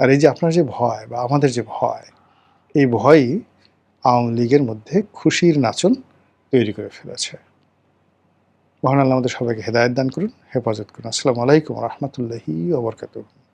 আর এই যে আপনার যে ভয় বা আমাদের যে ভয়, এই ভয়ই আওয়ামী লীগের মধ্যে খুশির নাচন তৈরি করে ফেলেছে। মহান আল্লাহ আমাদের সবাইকে হেদায়েত দান করুন, হেফাজত করুন। আসসালামু আলাইকুম রহমতুল্লাহি ওয়া বারাকাতুহু।